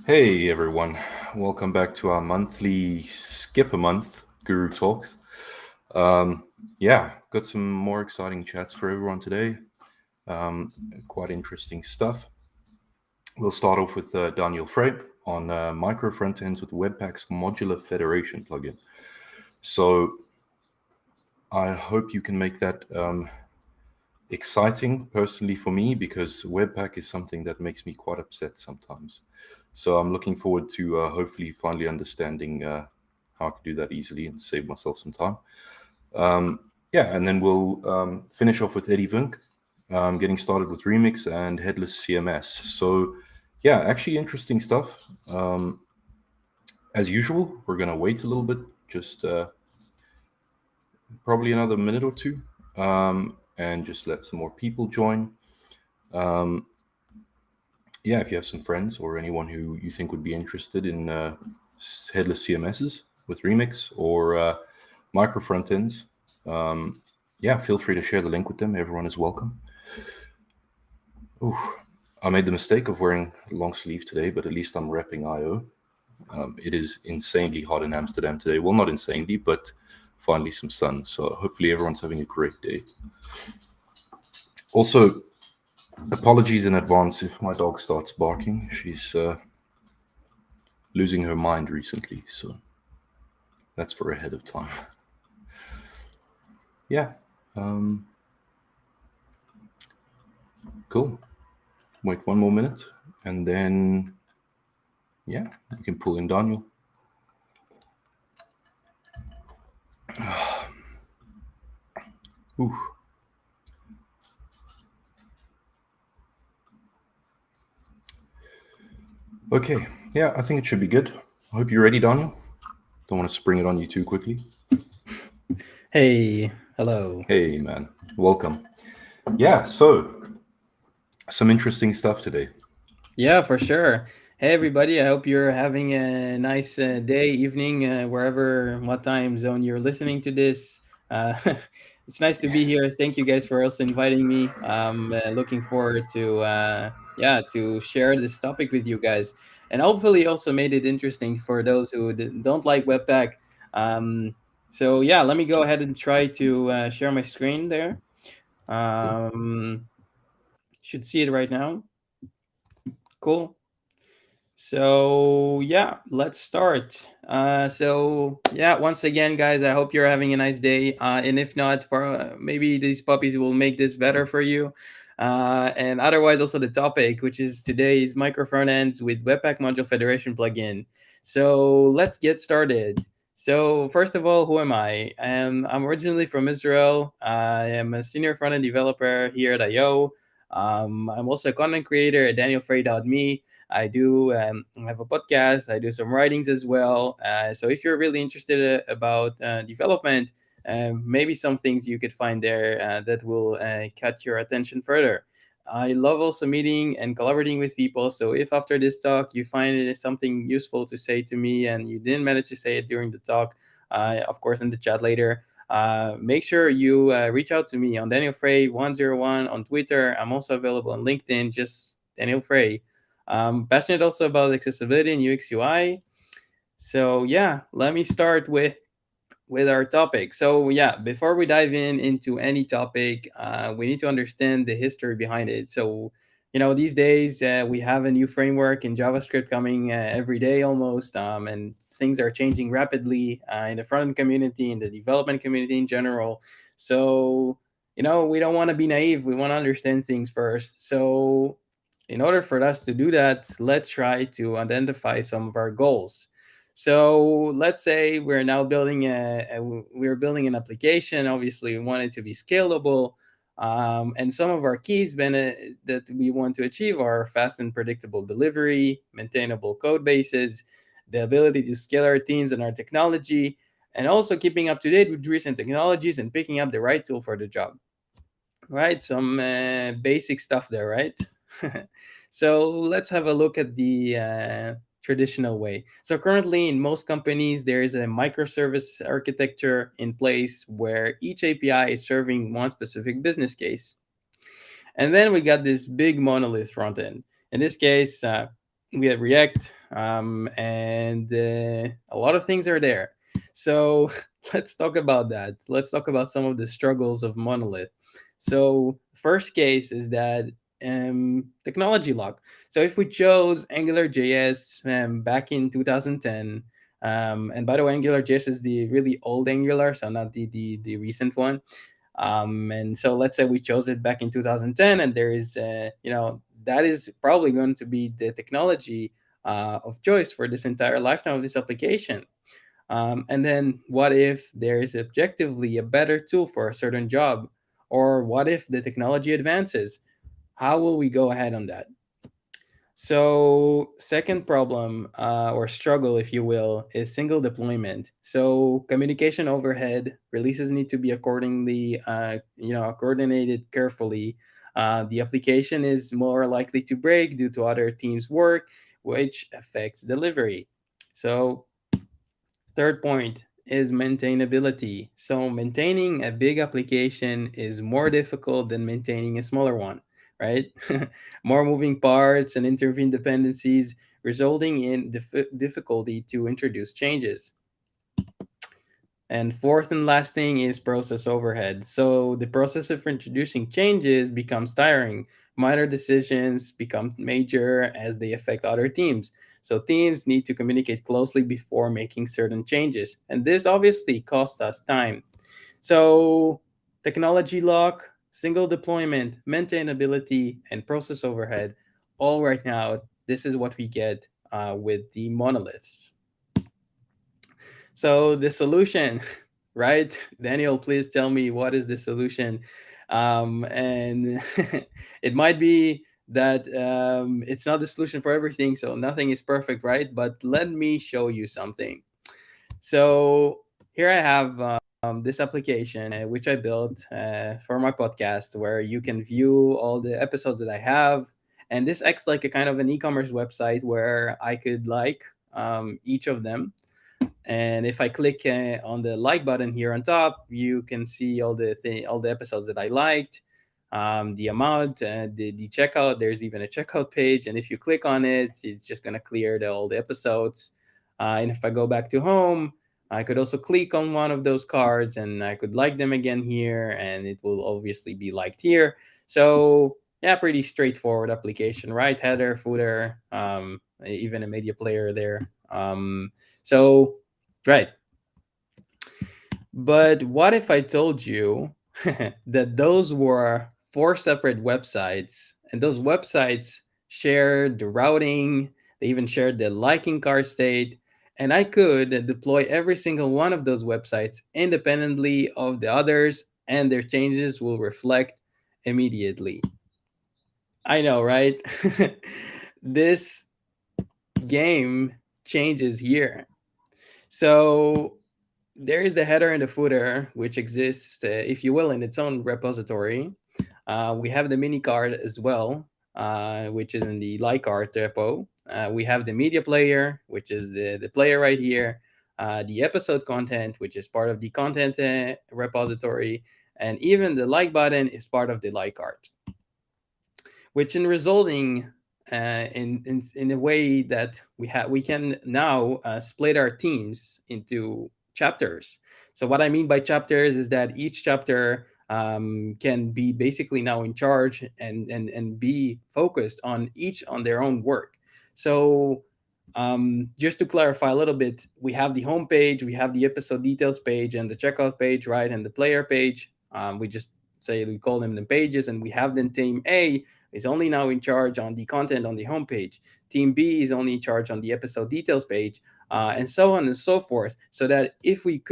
Hey everyone, welcome back to our monthly skip a month Guru Talks. Got some more exciting chats for everyone today. Quite interesting stuff. We'll start off with Daniel Frey on micro frontends with Webpack's modular federation plugin. So I hope you can make that exciting personally for me, because Webpack is something that makes me quite upset sometimes. So I'm looking forward to hopefully finally understanding how I can do that easily and save myself some time. And then we'll finish off with Eddy Vinck, getting started with Remix and Headless CMS. So yeah, actually interesting stuff. As usual, we're going to wait a little bit, just probably another minute or two. And just let some more people join. If you have some friends or anyone who you think would be interested in headless CMSs with Remix or micro frontends, feel free to share the link with them. Everyone is welcome. I made the mistake of wearing long sleeve today, but at least I'm repping IO. It is insanely hot in Amsterdam today. Well, not insanely, but finally some sun. So hopefully everyone's having a great day. Also, apologies in advance if my dog starts barking. She's losing her mind recently, so that's for ahead of time. Cool. Wait 1 more minute, and then we can pull in Daniel. Okay, I think it should be good. I hope you're ready, Daniel. Don't want to spring it on you too quickly. Hey, hello. Hey, man. Welcome. So some interesting stuff today. Yeah, for sure. Hey, everybody. I hope you're having a nice day, evening, what time zone you're listening to this. It's nice to be here. Thank you guys for also inviting me. I'm looking forward to share this topic with you guys, and hopefully also made it interesting for those who don't like Webpack. Let me go ahead and try to share my screen there. Should see it right now. Cool. So let's start. Once again, guys, I hope you're having a nice day. And if not, maybe these puppies will make this better for you. And otherwise, also the topic, which is today's micro frontends with Webpack Module Federation plugin. So let's get started. So first of all, who am I? I'm originally from Israel. I am a senior frontend developer here at IO. I'm also a content creator at danielfrey.me. I do have a podcast. I do some writings as well. So if you're really interested about development, maybe some things you could find there that will catch your attention further. I love also meeting and collaborating with people. So if after this talk you find it is something useful to say to me and you didn't manage to say it during the talk, of course in the chat later, make sure you reach out to me on Daniel Frey 101 on Twitter. I'm also available on LinkedIn, just Daniel Frey. Passionate also about accessibility and UX UI. So let me start with our topic. So before we dive into any topic, we need to understand the history behind it. So these days we have a new framework in JavaScript coming every day almost, and things are changing rapidly in the front-end community, in the development community in general. So we don't want to be naive. We want to understand things first. So in order for us to do that, let's try to identify some of our goals. So let's say we're now building we're building an application. Obviously, we want it to be scalable. And some of our keys that we want to achieve are fast and predictable delivery, maintainable code bases, the ability to scale our teams and our technology, and also keeping up to date with recent technologies and picking up the right tool for the job. Right? Some basic stuff there, right? So let's have a look at the traditional way. So currently, in most companies, there is a microservice architecture in place where each API is serving one specific business case. And then we got this big monolith front end. In this case, we have React, and a lot of things are there. So let's talk about that. Let's talk about some of the struggles of monolith. So first case is that technology lock. So if we chose AngularJS back in 2010, and by the way, AngularJS is the really old Angular, so not the recent one. And so let's say we chose it back in 2010, and there is, that is probably going to be the technology of choice for this entire lifetime of this application. And then what if there is objectively a better tool for a certain job? Or what if the technology advances? How will we go ahead on that? So, second problem or struggle, if you will, is single deployment. So, communication overhead releases need to be accordingly, coordinated carefully. The application is more likely to break due to other teams' work, which affects delivery. So, third point is maintainability. So, maintaining a big application is more difficult than maintaining a smaller one, right? More moving parts and intervene dependencies, resulting in difficulty to introduce changes. And fourth and last thing is process overhead. So the process of introducing changes becomes tiring. Minor decisions become major as they affect other teams. So teams need to communicate closely before making certain changes. And this obviously costs us time. So technology lock, single deployment, maintainability, and process overhead, all right now, this is what we get with the monoliths. So the solution, right? Daniel, please tell me what is the solution. And it might be that it's not the solution for everything, so nothing is perfect, right? But let me show you something. So here I have this application which I built for my podcast, where you can view all the episodes that I have. And this acts like a kind of an e-commerce website where I could like each of them. And if I click on the like button here on top, you can see all the episodes that I liked, the amount, the checkout. There's even a checkout page, and if you click on it, it's just gonna clear all the episodes. And if I go back to home, I could also click on one of those cards, and I could like them again here, and it will obviously be liked here. So yeah, pretty straightforward application, right? Header, footer, even a media player there. So right. But what if I told you that those were four separate websites, and those websites shared the routing, they even shared the liking card state, and I could deploy every single one of those websites independently of the others, and their changes will reflect immediately. I know, right? This game changes here. So there is the header and the footer, which exists, if you will, in its own repository. We have the mini card as well, which is in the like card repo. We have the media player, which is the player right here. The episode content, which is part of the content repository. And even the like button is part of the like card, which in resulting in a way that we can now split our teams into chapters. So what I mean by chapters is that each chapter can be basically now in charge and be focused on each on their own work. So just to clarify a little bit, we have the home page, we have the episode details page, and the checkout page, right, and the player page. We just say we call them the pages, and we have then team A is only now in charge on the content on the homepage. Team B is only in charge on the episode details page, and so on and so forth. So that if we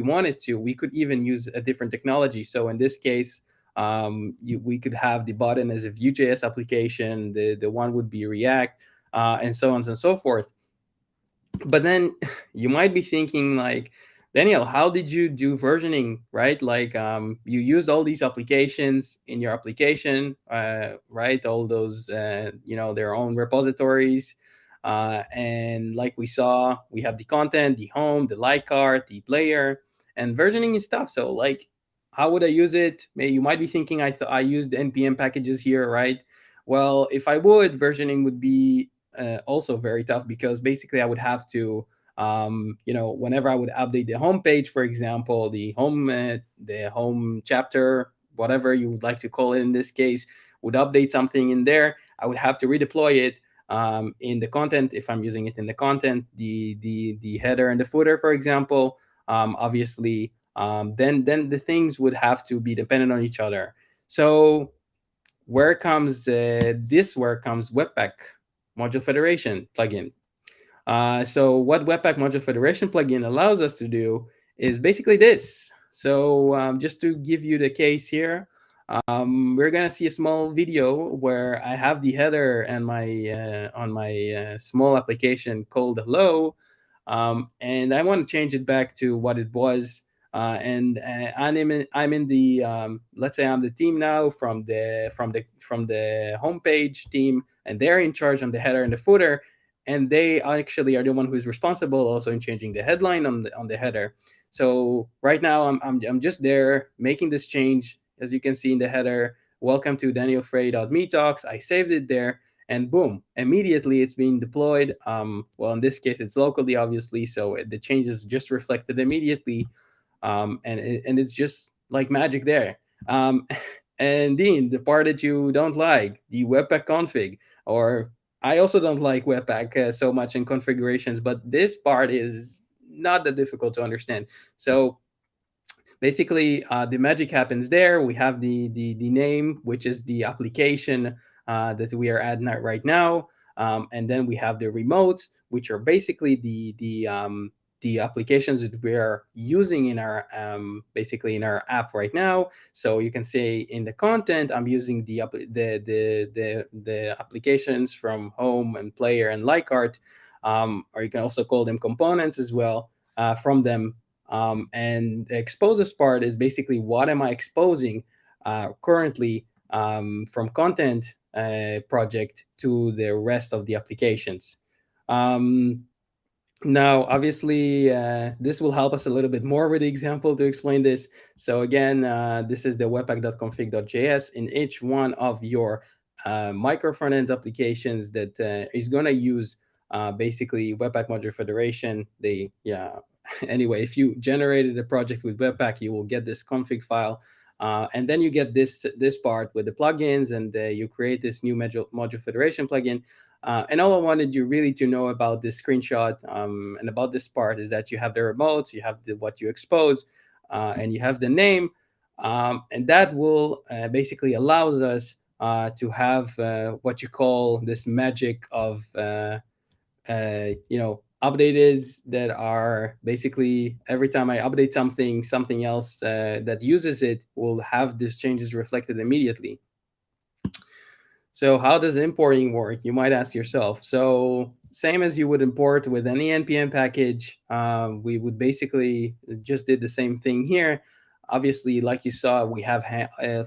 wanted to, we could even use a different technology. So in this case, We could have the button as a Vue.js application, the one would be React, and so on and so forth. But then you might be thinking like, Daniel, how did you do versioning, right? Like, you used all these applications in your application, right? All those, their own repositories. And like we saw, we have the content, the home, the like card, the player, and versioning is stuff. So like, how would I use it? You might be thinking I used npm packages here, right? Well, if I would, versioning would be also very tough, because basically I would have to, whenever I would update the homepage, for example, the home chapter, whatever you would like to call it in this case, would update something in there, I would have to redeploy it in the content. If I'm using it in the content, the header and the footer, for example, obviously, then the things would have to be dependent on each other. So where comes Webpack Module Federation plugin. So what Webpack Module Federation plugin allows us to do is basically this. So just to give you the case here, we're gonna see a small video where I have the header and on my small application called Hello, and I want to change it back to what it was. I'm in the, let's say I'm the team now from the homepage team, and they're in charge on the header and the footer, and they actually are the one who is responsible also in changing the headline on the header. So right now I'm just there making this change. As you can see in the header, welcome to danielfrey.metalks. I saved it there, and boom, immediately it's being deployed. Well, in this case it's locally, obviously, so the changes just reflected immediately, and it's just like magic there. um, and Dean, the part that you don't like, the Webpack config, or I also don't like Webpack so much in configurations, but this part is not that difficult to understand. So basically, the magic happens there. We have the name, which is the application that we are adding right now, and then we have the remotes, which are basically the applications that we are using in our basically in our app right now. So you can say in the content, I'm using the applications from home and player and like art, or you can also call them components as well, from them. And the exposes part is basically what am I exposing currently, from content project to the rest of the applications. Um, Now, obviously, this will help us a little bit more with the example to explain this. So again, this is the webpack.config.js. In each one of your micro frontends applications that is going to use basically Webpack Module Federation. Anyway, if you generated a project with Webpack, you will get this config file. And then you get this part with the plugins, and you create this new module federation plugin. And all I wanted you really to know about this screenshot, and about this part, is that you have the remotes, you have what you expose, and you have the name, and that will basically allows us to have what you call this magic of updates that are basically every time I update something, something else that uses it will have these changes reflected immediately. So how does importing work? You might ask yourself. So same as you would import with any npm package, we would basically just did the same thing here. Obviously, like you saw, we have,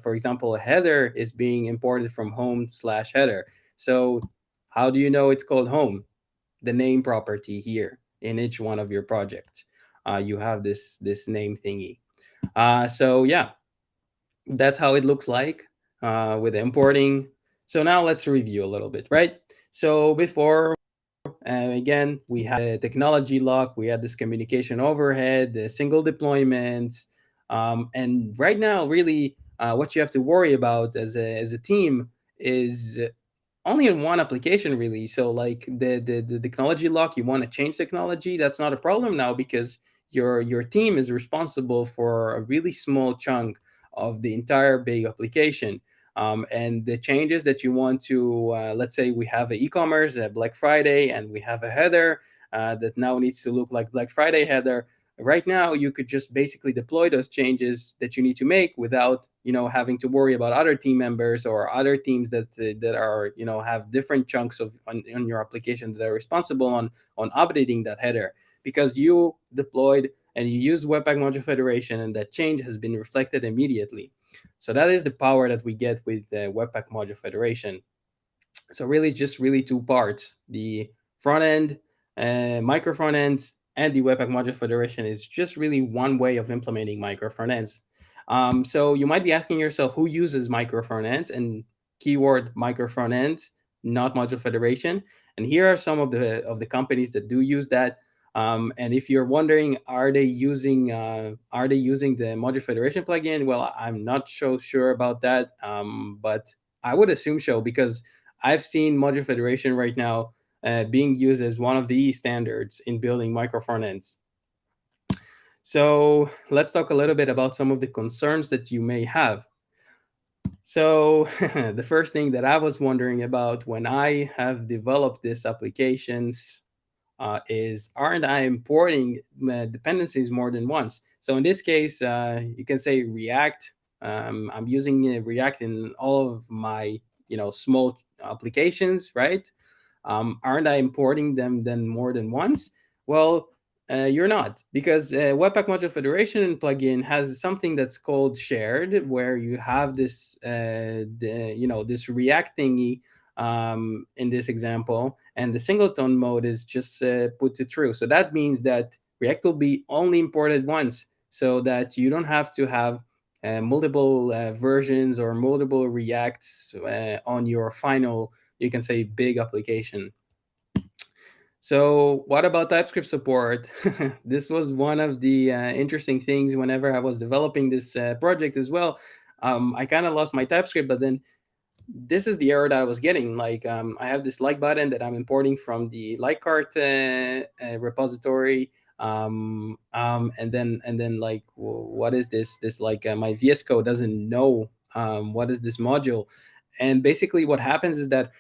for example, a header is being imported from home/header. So how do you know it's called home? The name property here in each one of your projects. You have this name thingy. So yeah, that's how it looks like with importing. So now let's review a little bit, right? So before, again, we had a technology lock, we had this communication overhead, the single deployments, and right now, really, what you have to worry about as a team is only in one application, really. So like the technology lock, you want to change technology, that's not a problem now, because your team is responsible for a really small chunk of the entire big application. And the changes that you want to, let's say we have an e-commerce, a Black Friday, and we have a header that now needs to look like Black Friday header. Right now, you could just basically deploy those changes that you need to make without having to worry about other team members or other teams that are have different chunks on your application that are responsible on updating that header, because you deployed and you used Webpack Module Federation, and that change has been reflected immediately. So that is the power that we get with Webpack Module Federation. So really, just really two parts: the front end, micro front ends, and the Webpack Module Federation is just really one way of implementing micro front ends. So you might be asking yourself, who uses micro front ends? And keyword micro front ends, not Module Federation. And here are some of the companies that do use that. And if you're wondering, are they using the Module Federation plugin? Well, I'm not so sure about that, but I would assume so, because I've seen Module Federation right now being used as one of the standards in building micro front ends. So let's talk a little bit about some of the concerns that you may have. So the first thing that I was wondering about when I have developed these applications is, aren't I importing dependencies more than once? So in this case, you can say React. I'm using React in all of my small applications, right? Aren't I importing them then more than once? Well, you're not, because Webpack Module Federation plugin has something that's called shared, where you have this, this React thingy in this example, and the singleton mode is just put to true. So that means that React will be only imported once, so that you don't have to have multiple versions or multiple Reacts on your final, you can say, big application. So what about TypeScript support? This was one of the interesting things whenever I was developing this project as well. I kind of lost my TypeScript, but then this is the error that I was getting. Like, I have this like button that I'm importing from the like cart repository. And then like, what is this? This like my VS Code doesn't know what is this module. And basically what happens is that,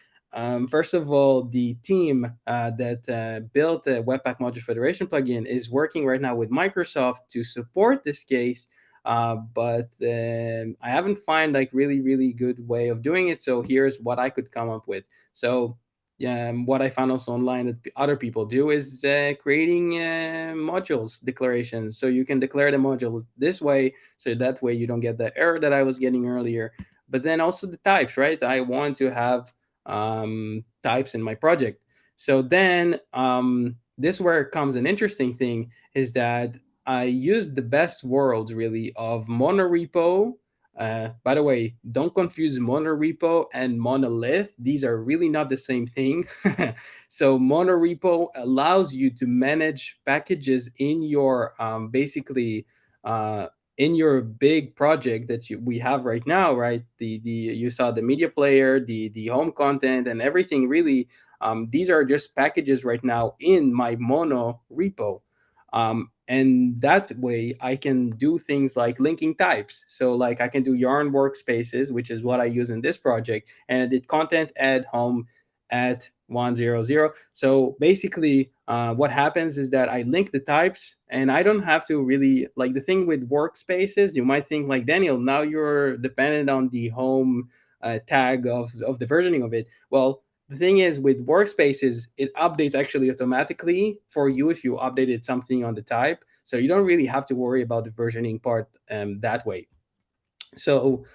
first of all, the team that built the Webpack Module Federation plugin is working right now with Microsoft to support this case, but I haven't found like really good way of doing it. So here's what I could come up with. So what I found also online that other people do is creating modules declarations. So you can declare the module this way, so that way you don't get the error that I was getting earlier. But then also the types, right? I want to have types in my project. So then this where comes an interesting thing, is that I used the best worlds really of monorepo. By the way, don't confuse monorepo and monolith. These are really not the same thing. So monorepo allows you to manage packages in your basically in your big project that we have right now, right? The you saw the media player, the home content, and everything. Really, these are just packages right now in my mono repo. And that way I can do things like linking types. So like I can do yarn workspaces, which is what I use in this project, and I did content add home at 100. So basically what happens is that I link the types, and I don't have to really, like, the thing with workspaces, you might think like, Daniel, now you're dependent on the home tag of the versioning of it. Well, the thing is, with workspaces, it updates actually automatically for you if you updated something on the type. So you don't really have to worry about the versioning part that way. So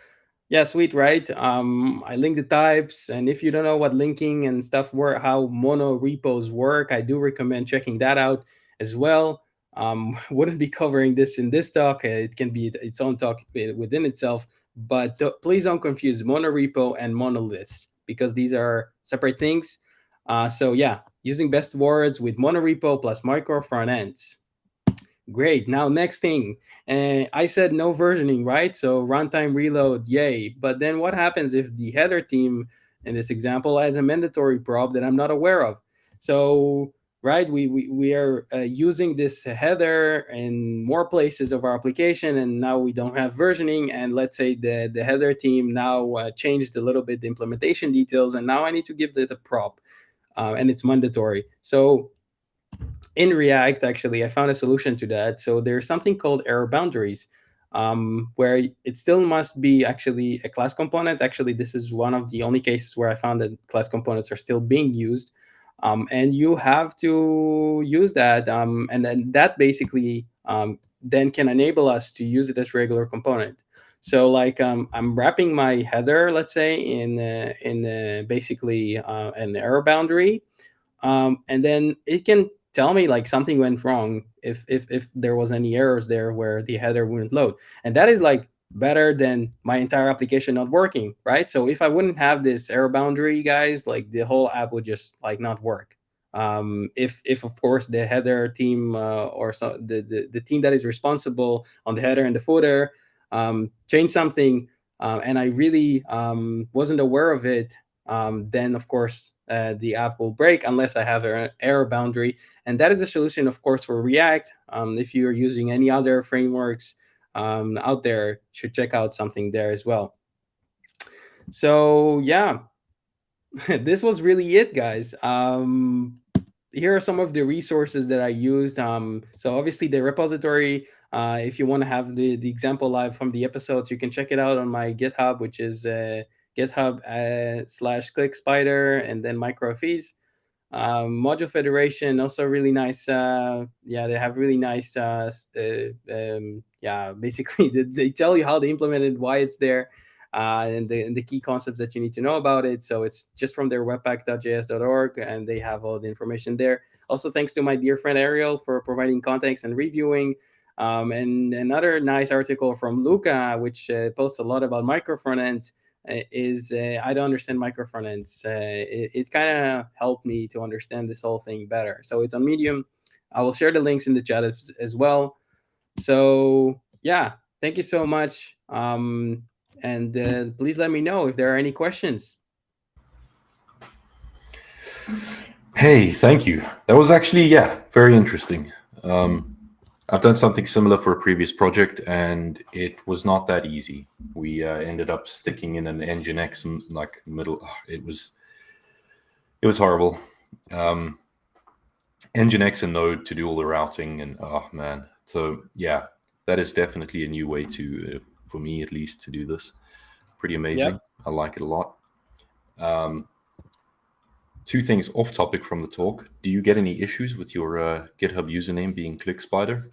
yeah, sweet, right? I link the types, and if you don't know what linking and stuff work, how mono repos work, I do recommend checking that out as well. Wouldn't be covering this in this talk. It can be its own talk within itself, but please don't confuse monorepo and monoliths, because these are separate things. So yeah, using best words with monorepo plus micro front ends. Great. Now, next thing, I said no versioning, right? So runtime reload, yay. But then what happens if the header team in this example has a mandatory prop that I'm not aware of? So, right, we are using this header in more places of our application, and now we don't have versioning. And let's say the header team now changed a little bit the implementation details, and now I need to give it a prop, and it's mandatory. So in React, actually, I found a solution to that. So there's something called error boundaries, where it still must be actually a class component. Actually, this is one of the only cases where I found that class components are still being used. And you have to use that. And then that basically then can enable us to use it as regular component. So like I'm wrapping my header, let's say, in basically an error boundary, and then it can tell me like something went wrong if there was any errors there where the header wouldn't load, and that is like better than my entire application not working, right? So if I wouldn't have this error boundary, guys, like the whole app would just like not work. If of course the header team or so the team that is responsible on the header and the footer change something, and I really wasn't aware of it, then of course the app will break unless I have an error boundary. And that is the solution, of course, for React. If you're using any other frameworks out there, should check out something there as well. So yeah, this was really it, guys. Here are some of the resources that I used. So obviously the repository, if you want to have the example live from the episodes, you can check it out on my GitHub, which is GitHub /ClickSpider and then microFees. Module Federation also really nice. Yeah, they have really nice. Yeah, basically they tell you how they implemented, why it's there, and the key concepts that you need to know about it. So it's just from their webpack.js.org, and they have all the information there. Also, thanks to my dear friend Ariel for providing context and reviewing. And another nice article from Luca, which posts a lot about micro front ends, is I don't understand micro front ends. It kind of helped me to understand this whole thing better. So it's on Medium. I will share the links in the chat as well. So yeah, thank you so much. And please let me know if there are any questions. Hey, thank you. That was actually, yeah, very interesting. I've done something similar for a previous project, and it was not that easy. We ended up sticking in an Nginx like middle. It was horrible. Nginx and Node to do all the routing, and oh man. So yeah, that is definitely a new way to, for me at least, to do this. Pretty amazing. Yep. I like it a lot. Two things off topic from the talk. Do you get any issues with your GitHub username being ClickSpider?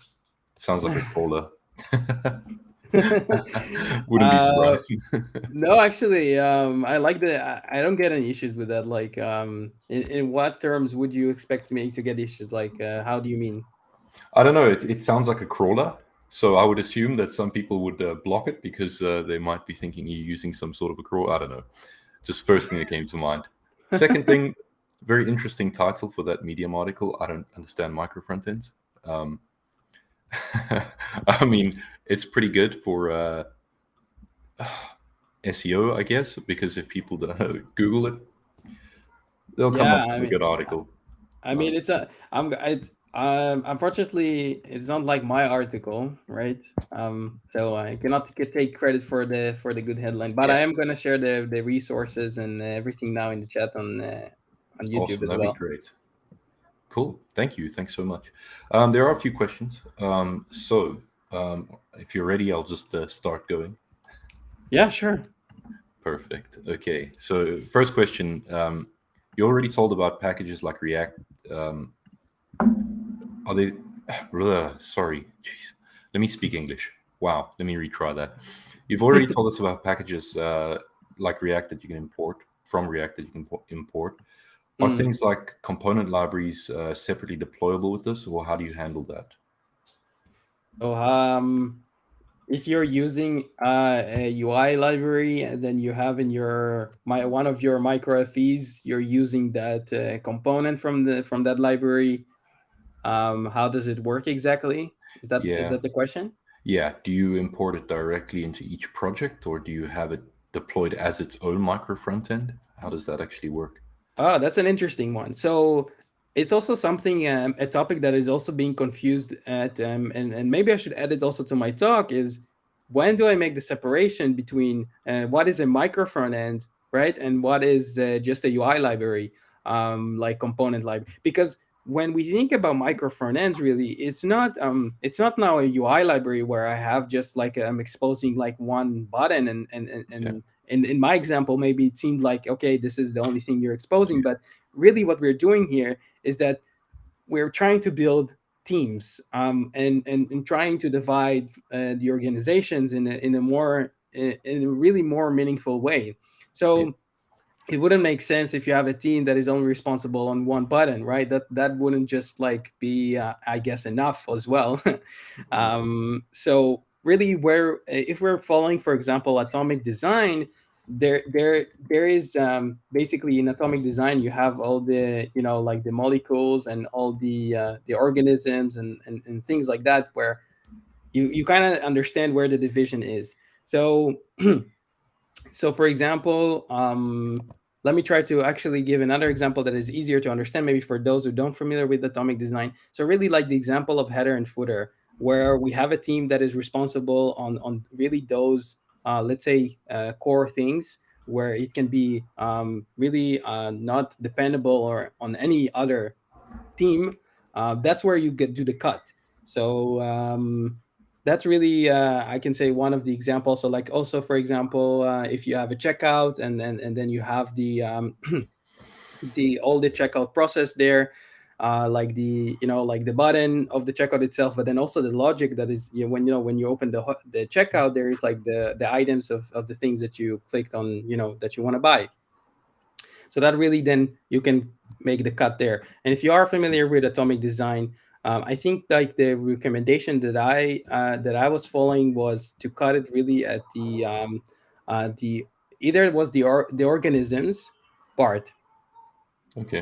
Sounds like a crawler. Wouldn't be surprised. No, actually, I like I don't get any issues with that. Like, in what terms would you expect me to get issues? Like, how do you mean? I don't know. It sounds like a crawler. So I would assume that some people would block it because they might be thinking you're using some sort of a crawl. I don't know. Just first thing that came to mind. Second thing, very interesting title for that Medium article. I don't understand micro frontends. I mean, it's pretty good for SEO, I guess, because if people don't Google it, they'll come up with a good article. I mean, it's unfortunately it's not like my article, right? So I cannot take credit for the good headline, but I am gonna share the resources and everything now in the chat on YouTube awesome. as That'd well. be great. Cool. Thank you. Thanks so much. There are a few questions. So if you're ready, I'll just start going. Yeah, sure. Perfect. Okay. So first question. You already told about packages like React. Are they? Sorry. Jeez. Let me speak English. Wow. Let me retry that. You've already told us about packages like React that you can import from React that you can import. Are things like component libraries separately deployable with this, or how do you handle that? So if you're using a UI library, and then you have in one of your micro FEs, you're using that component from that library. How does it work exactly? Is that the question? Yeah. Do you import it directly into each project, or do you have it deployed as its own micro front end? How does that actually work? Oh, that's an interesting one. So it's also something, a topic that is also being confused at, and maybe I should add it also to my talk, is when do I make the separation between what is a micro front end, right, and what is just a UI library, like component library? Because when we think about micro front ends, really, it's not now a UI library where I have just like I'm exposing like one button, Yeah. and in my example, maybe it seemed like, okay, this is the only thing you're exposing, Yeah. but really what we're doing here is that we're trying to build teams, and trying to divide the organizations in a more in a really more meaningful way. Yeah. So it wouldn't make sense if you have a team that is only responsible on one button, right? That wouldn't just like be I guess enough as well. Yeah. So really, where if we're following, for example, atomic design, there is basically in atomic design you have all the, like the molecules and all the organisms and things like that, where you kind of understand where the division is. So so for example, let me try to actually give another example that is easier to understand, maybe for those who don't familiar with atomic design. So really, like the example of header and footer, where we have a team that is responsible on really those let's say core things, where it can be really not dependable or on any other team. That's where you get do the cut. So that's really I can say one of the examples. So like also, for example, if you have a checkout, and then you have the all the checkout process there, like the, like the button of the checkout itself, but then also the logic that is, when you open the checkout, there is like the items of the things that you clicked on, that you want to buy. So that really, then you can make the cut there. And if you are familiar with atomic design, I think like the recommendation that I was following was to cut it really at the either it was the organisms part. Okay.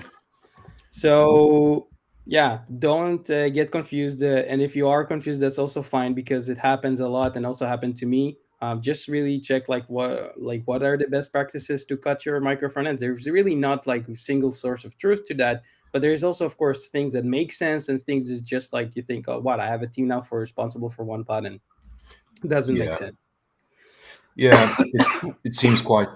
So yeah, don't get confused. And if you are confused, that's also fine, because it happens a lot and also happened to me. Just really check what are the best practices to cut your micro front ends. There's really not like a single source of truth to that, but there's also, of course, things that make sense and things that just like you think, oh, what, I have a team now for responsible for one button. Doesn't make Yeah. sense. Yeah. It seems quite,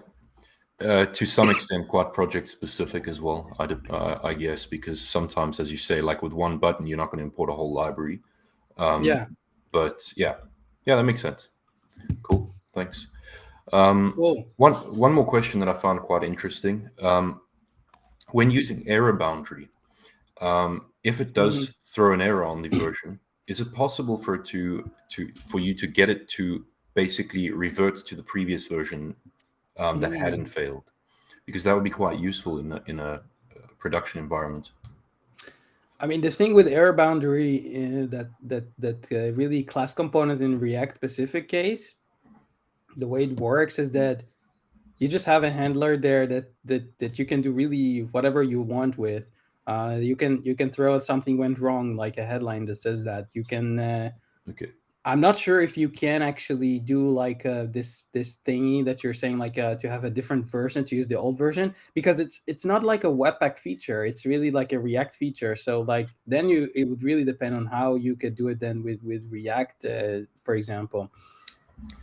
to some extent, quite project specific as well. I guess, because sometimes, as you say, like with one button, you're not going to import a whole library. Yeah. But yeah, yeah, that makes sense. Cool. Thanks. Cool. One more question that I found quite interesting. When using error boundary, if it Mhm. does throw an error on the version, is it possible for it for you to get it to basically revert to the previous version that hadn't Mm. failed? Because that would be quite useful in a production environment. I mean, the thing with error boundary, that really class component in React specific case, the way it works is that you just have a handler there that you can do really whatever you want with. You can throw something went wrong, like a headline that says that you can. Okay. I'm not sure if you can actually do like this thingy that you're saying, like to have a different version, to use the old version, because it's not like a Webpack feature. It's really like a React feature. So like then it would really depend on how you could do it then with React, for example.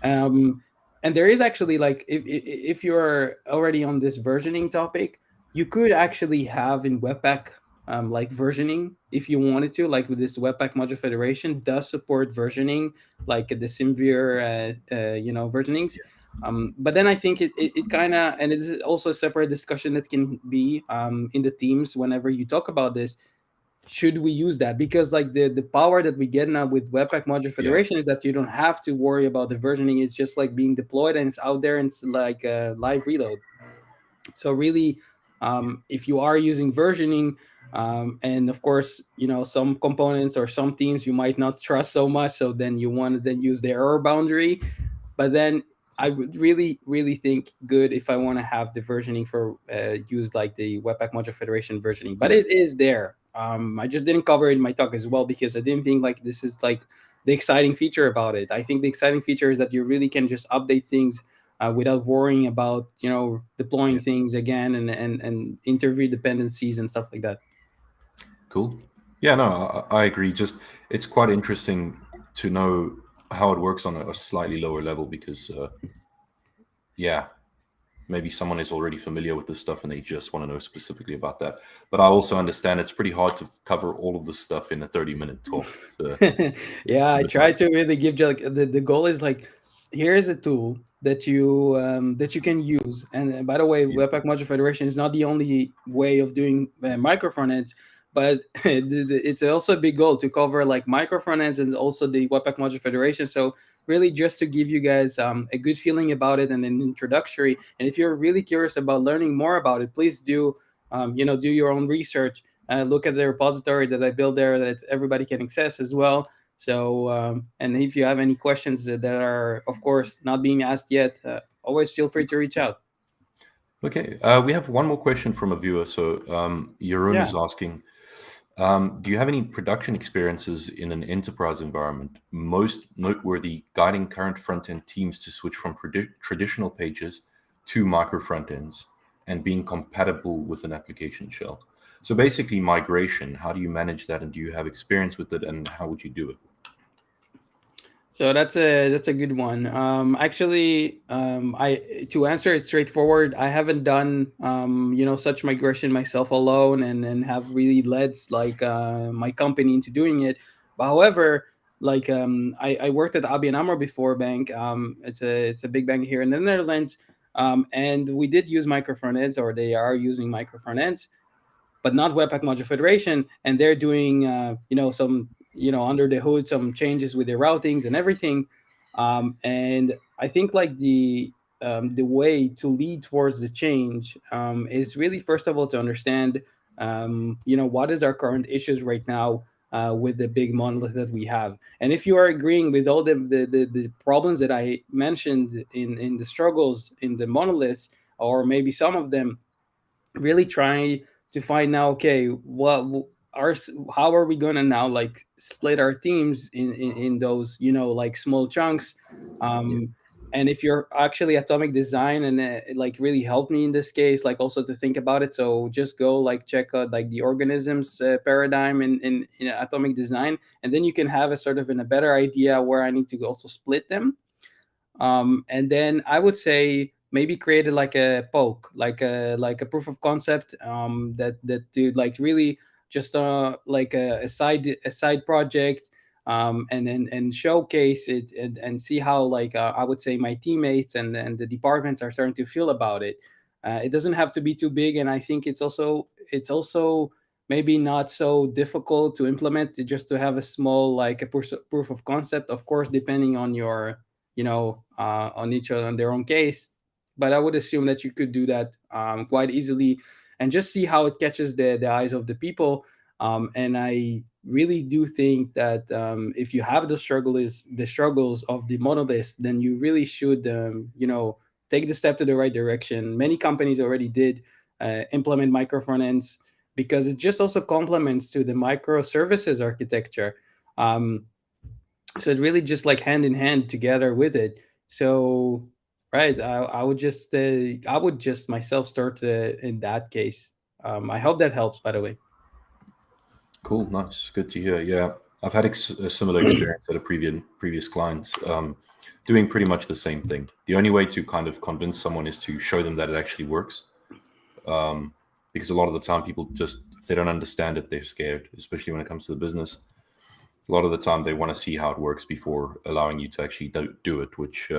Um, and there is actually like if you're already on this versioning topic, you could actually have in Webpack like versioning if you wanted to. Like with this Webpack Module Federation does support versioning, like the Symvere versionings. But then I think it kind of, and it is also a separate discussion that can be in the teams whenever you talk about this. Should we use that? Because like the power that we get now with Webpack Module Yeah. Federation is that you don't have to worry about the versioning. It's just like being deployed and it's out there, and it's like a live reload. So really, if you are using versioning, and of course, some components or some teams you might not trust so much, so then you want to then use the error boundary. But then I would really, really think good if I want to have the versioning for use like the Webpack Module Federation versioning. But Yeah. it is there. I just didn't cover it in my talk as well, because I didn't think like this is like the exciting feature about it. I think the exciting feature is that you really can just update things without worrying about deploying Yeah. things again, and interview dependencies and stuff like that. Cool. Yeah. No, I agree. Just it's quite interesting to know how it works on a slightly lower level because, yeah, maybe someone is already familiar with this stuff and they just want to know specifically about that. But I also understand it's pretty hard to cover all of this stuff in a 30-minute talk. Yeah, It's a I bit try much. to really give you like the goal is like, here's a tool that you can use. And by the way, Yeah, Webpack Module Federation is not the only way of doing micro front ends, but it's also a big goal to cover like micro front ends and also the Webpack Module Federation. So really just to give you guys a good feeling about it and an introductory. And if you're really curious about learning more about it, please do do your own research. Look at the repository that I built there that everybody can access as well. So, and if you have any questions that are, of course, not being asked yet, always feel free to reach out. okay. We have one more question from a viewer. So Jeroen Yeah. is asking, do you have any production experiences in an enterprise environment? Most noteworthy guiding current front-end teams to switch from traditional pages to micro front-ends and being compatible with an application shell. So basically migration, how do you manage that and do you have experience with it and how would you do it? So that's a good one. Actually, I to answer it straightforward, I haven't done such migration myself alone and have really led like my company into doing it. But however, like I worked at ABN AMRO before bank. It's a big bank here in the Netherlands, and we did use micro front ends, or they are using micro front ends, but not Webpack Module Federation, and they're doing some under the hood some changes with their routings and everything. And I think like the way to lead towards the change is really first of all to understand what is our current issues right now with the big monolith that we have. And if you are agreeing with all the problems that I mentioned in the struggles in the monoliths, or maybe some of them, really try to find now, okay, are how are we gonna now like split our teams in those like small chunks. Yeah, um and if you're actually atomic design, and it like really helped me in this case, like also to think about it, so just go like check out like the organisms paradigm in atomic design, and then you can have a sort of in a better idea where I need to also split them. And then I would say maybe created like a poke, like a proof of concept, that to like really just like a side project, and showcase it, and see how like I would say my teammates and the departments are starting to feel about it. It doesn't have to be too big, and I think it's also maybe not so difficult to implement, just to have a small like a proof of concept, of course depending on your on each other on their own case. But I would assume that you could do that quite easily, and just see how it catches the eyes of the people. And I really do think that if you have the struggles of the monolith, then you really should take the step to the right direction. Many companies already did implement micro front ends, because it just also complements to the microservices architecture. um, so it really just like hand in hand together with it. So right, I would just myself start in that case. I hope that helps, by the way. cool, nice, good to hear. Yeah, I've had a similar experience at a previous client, doing pretty much the same thing. The only way to kind of convince someone is to show them that it actually works, because a lot of the time people just, if they don't understand it, they're scared, especially when it comes to the business. A lot of the time they want to see how it works before allowing you to actually do it, which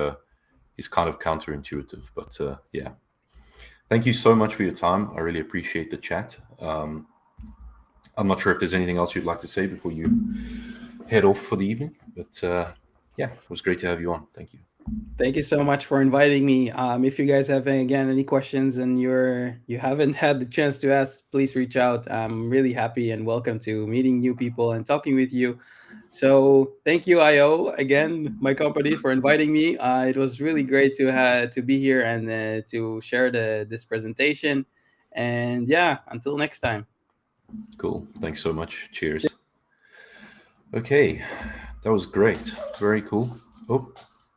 is kind of counterintuitive. But yeah, thank you so much for your time. I really appreciate the chat. I'm not sure if there's anything else you'd like to say before you head off for the evening, but yeah, it was great to have you on. Thank you. Thank you so much for inviting me. If you guys have again any questions and you haven't had the chance to ask, please reach out. I'm really happy and welcome to meeting new people and talking with you. So thank you, IO, again, my company, for inviting me. It was really great to be here and to share this presentation. And yeah, until next time. Cool. Thanks so much. Cheers. Okay, that was great. Very cool. Oh,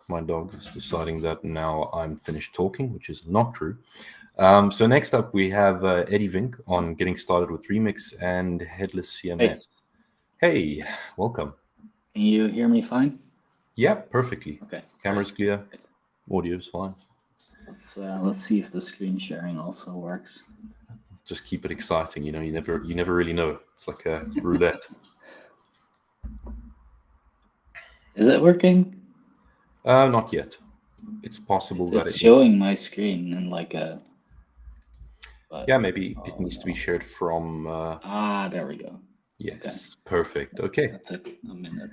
my dog is deciding that now I'm finished talking, which is not true. So next up, we have Eddy Vinck on getting started with Remix and Headless Hey, CMS. Hey, welcome. can you hear me fine? Yeah, perfectly. Okay, Camera's clear, great. audio's fine. Let's see if the screen sharing also works. Just keep it exciting. You never really know. It's like a roulette. Is it working? Not yet. It's possible that It's it needs. showing my screen in like a. But, Yeah, maybe it oh, needs to be no. shared from. There we go. Yes, perfect. Okay. That took a minute.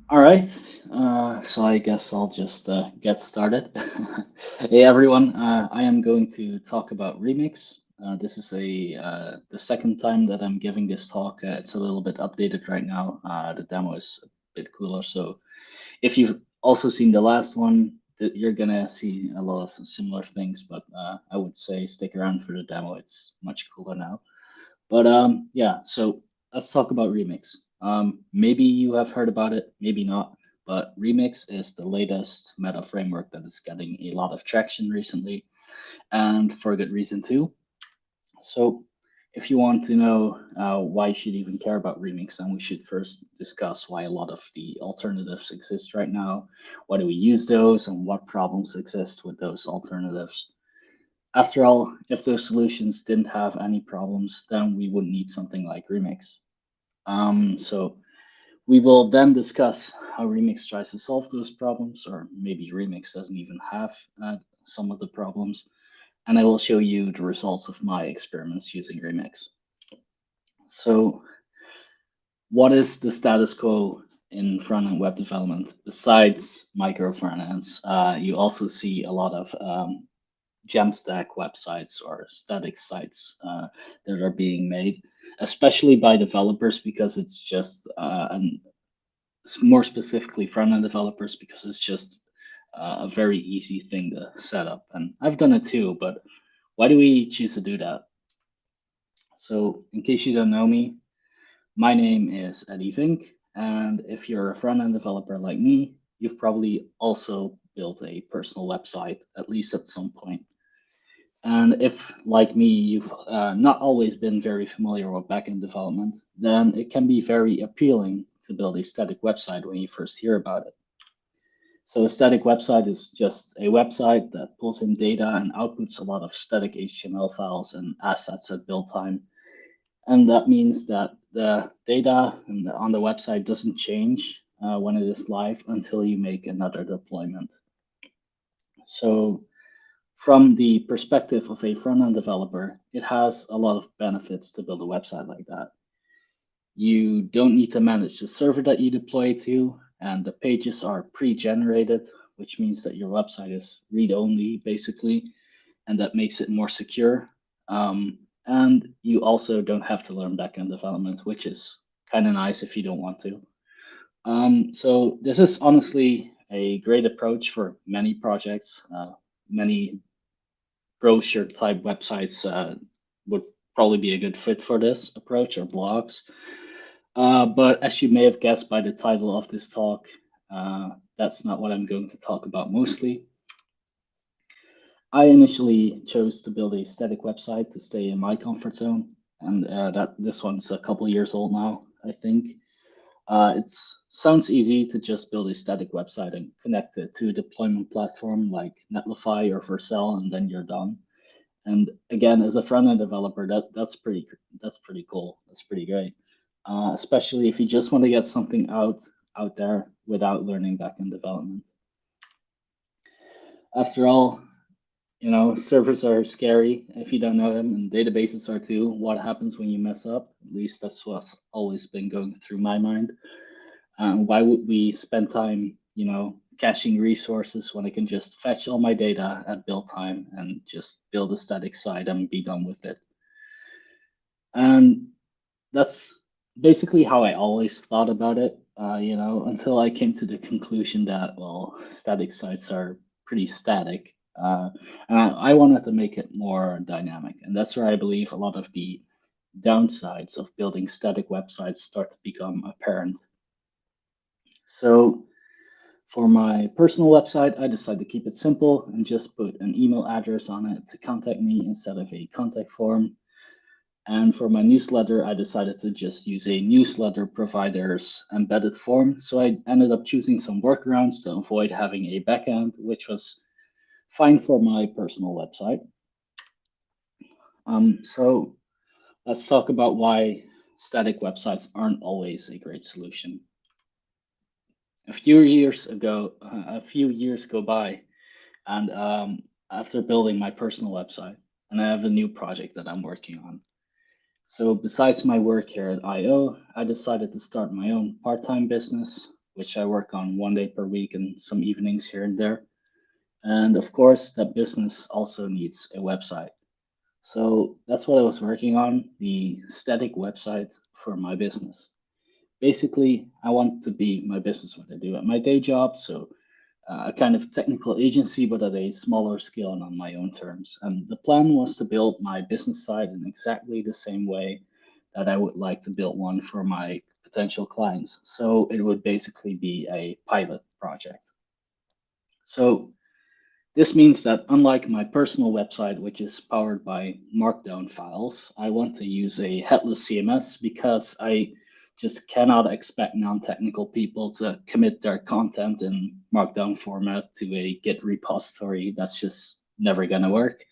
All right, so I guess I'll just get started. Hey everyone, I am going to talk about Remix. This is the second time that I'm giving this talk. It's a little bit updated right now. The demo is a bit cooler, so if you've also seen the last one, you're gonna see a lot of similar things. But I would say stick around for the demo. It's much cooler now. But yeah, so let's talk about Remix. Maybe you have heard about it, maybe not. But Remix is the latest meta framework that is getting a lot of traction recently, and for good reason too. So, if you want to know why you should even care about Remix, then we should first discuss why a lot of the alternatives exist right now. Why do we use those, and what problems exist with those alternatives? After all, if those solutions didn't have any problems, then we wouldn't need something like Remix. So we will then discuss how Remix tries to solve those problems, or maybe Remix doesn't even have some of the problems, and I will show you the results of my experiments using Remix. So, what is the status quo in front-end web development besides micro front-ends? You also see a lot of Jamstack websites or static sites that are being made, especially by developers because it's just, and more specifically front-end developers because it's just a very easy thing to set up. And I've done it too, but why do we choose to do that? So in case you don't know me, my name is Eddy Vinck, and if you're a front-end developer like me, you've probably also built a personal website, at least at some point. And if, like me, you've not always been very familiar with backend development, then it can be very appealing to build a static website when you first hear about it. So a static website is just a website that pulls in data and outputs a lot of static HTML files and assets at build time. And that means that the data on the website doesn't change when it is live until you make another deployment. So from the perspective of a front-end developer, it has a lot of benefits to build a website like that. You don't need to manage the server that you deploy to, and the pages are pre-generated, which means that your website is read-only, basically, and that makes it more secure. And you also don't have to learn backend development, which is kind of nice if you don't want to. So this is honestly a great approach for many projects. Many brochure type websites would probably be a good fit for this approach or blogs. But as you may have guessed by the title of this talk, that's not what I'm going to talk about mostly. I initially chose to build a static website to stay in my comfort zone, and that this one's a couple years old now, I think. It sounds easy to just build a static website and connect it to a deployment platform like Netlify or Vercel, and then you're done. And again, as a front-end developer, that's pretty cool. That's pretty great, especially if you just want to get something out there without learning backend development. After all, servers are scary if you don't know them, and databases are too. What happens when you mess up? At least that's what's always been going through my mind. Why would we spend time, caching resources when I can just fetch all my data at build time and just build a static site and be done with it? And that's basically how I always thought about it, until I came to the conclusion that, well, static sites are pretty static. And I wanted to make it more dynamic. And that's where I believe a lot of the downsides of building static websites start to become apparent. So for my personal website, I decided to keep it simple and just put an email address on it to contact me instead of a contact form. And for my newsletter, I decided to just use a newsletter provider's embedded form. So I ended up choosing some workarounds to avoid having a backend, which was fine for my personal website. So let's talk about why static websites aren't always a great solution. A few years go by, and after building my personal website, and I have a new project that I'm working on. So besides my work here at IO, I decided to start my own part-time business, which I work on 1 day per week and some evenings here and there. And of course, that business also needs a website. So that's what I was working on, the static website for my business. Basically, I want to be my business what I do at my day job. So a kind of technical agency, but at a smaller scale and on my own terms. And the plan was to build my business side in exactly the same way that I would like to build one for my potential clients. So it would basically be a pilot project. So this means that unlike my personal website, which is powered by Markdown files, I want to use a headless CMS because I just cannot expect non-technical people to commit their content in Markdown format to a Git repository. That's just never going to work.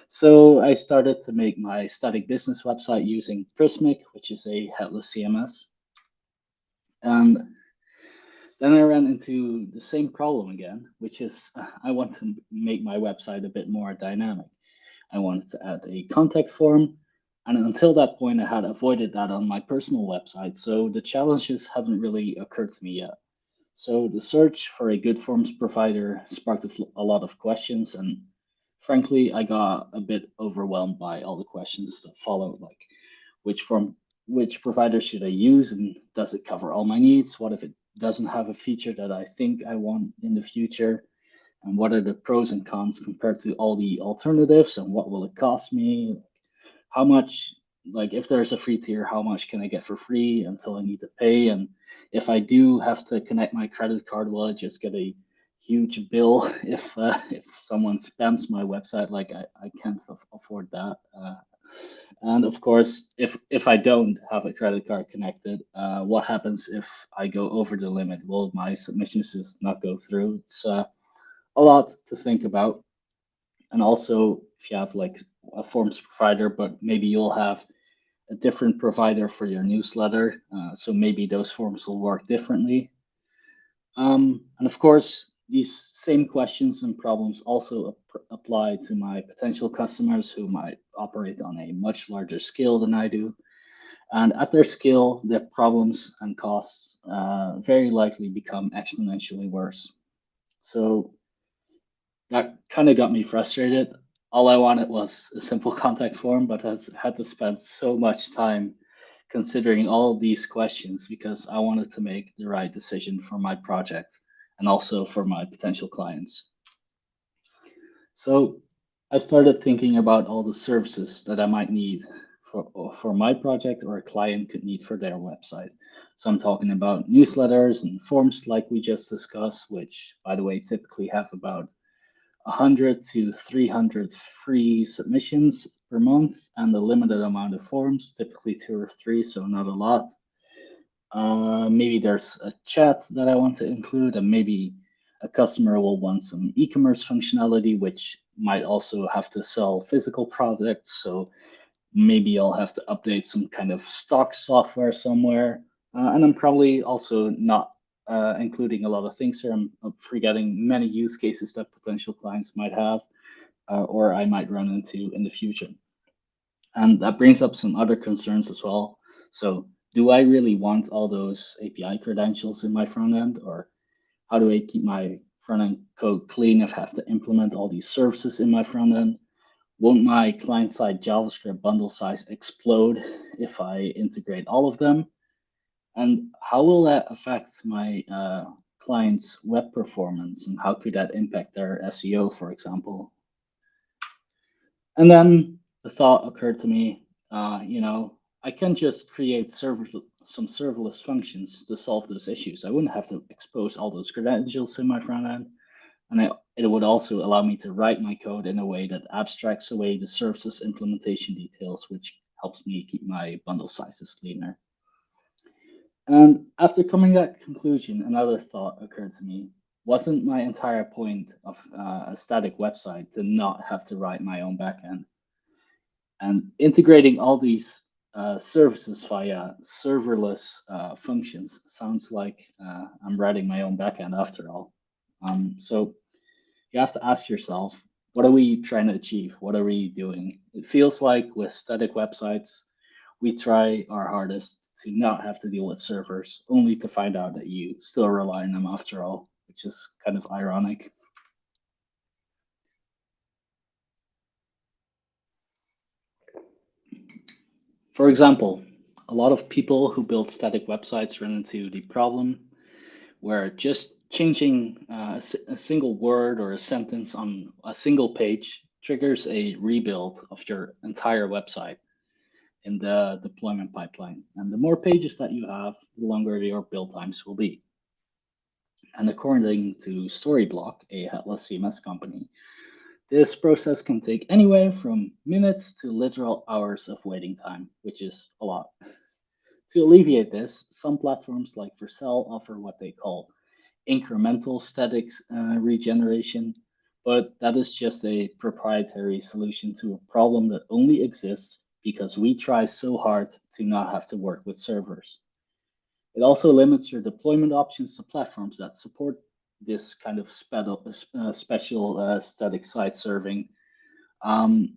So I started to make my static business website using Prismic, which is a headless CMS. And then I ran into the same problem again, which is I want to make my website a bit more dynamic. I wanted to add a contact form, and until that point, I had avoided that on my personal website, so the challenges hadn't really occurred to me yet. So the search for a good forms provider sparked a lot of questions, and frankly, I got a bit overwhelmed by all the questions that followed, like which form, which provider should I use, and does it cover all my needs? What if it doesn't have a feature that I think I want in the future? And what are the pros and cons compared to all the alternatives? And what will it cost me? How much, like if there's a free tier, how much can I get for free until I need to pay? And if I do have to connect my credit card, will I just get a huge bill if someone spams my website? Like I can't afford that. And of course, if I don't have a credit card connected, what happens if I go over the limit? Will my submissions just not go through? It's a lot to think about. And also, if you have like a forms provider, but maybe you'll have a different provider for your newsletter, so maybe those forms will work differently. And of course, these same questions and problems also apply to my potential customers who might operate on a much larger scale than I do. And at their scale, their problems and costs very likely become exponentially worse. So that kind of got me frustrated. All I wanted was a simple contact form, but I had to spend so much time considering all of these questions because I wanted to make the right decision for my project and also for my potential clients. So I started thinking about all the services that I might need for my project or a client could need for their website. So I'm talking about newsletters and forms like we just discussed, which, by the way, typically have about 100 to 300 free submissions per month and a limited amount of forms, typically 2 or 3, so not a lot. Maybe there's a chat that I want to include, and maybe a customer will want some e-commerce functionality, which might also have to sell physical products. So maybe I'll have to update some kind of stock software somewhere. And I'm probably also not including a lot of things here. I'm forgetting many use cases that potential clients might have or I might run into in the future. And that brings up some other concerns as well. So do I really want all those API credentials in my front end, or how do I keep my front end code clean if I have to implement all these services in my front end? Won't my client-side JavaScript bundle size explode if I integrate all of them? And how will that affect my client's web performance? And how could that impact their SEO, for example? And then the thought occurred to me, I can just create some serverless functions to solve those issues. I wouldn't have to expose all those credentials in my front end. And it would also allow me to write my code in a way that abstracts away the services implementation details, which helps me keep my bundle sizes cleaner. And after coming to that conclusion, another thought occurred to me. Wasn't my entire point of a static website to not have to write my own backend? And integrating all these services via serverless functions sounds like I'm writing my own backend after all. So you have to ask yourself, what are we trying to achieve? What are we doing? It feels like with static websites, we try our hardest to not have to deal with servers, only to find out that you still rely on them after all, which is kind of ironic. For example, a lot of people who build static websites run into the problem where just changing a single word or a sentence on a single page triggers a rebuild of your entire website in the deployment pipeline. And the more pages that you have, the longer your build times will be. And according to Storyblock, a headless CMS company, this process can take anywhere from minutes to literal hours of waiting time, which is a lot. To alleviate this, some platforms like Vercel offer what they call incremental static regeneration, but that is just a proprietary solution to a problem that only exists because we try so hard to not have to work with servers. It also limits your deployment options to platforms that support this kind of special static site serving. And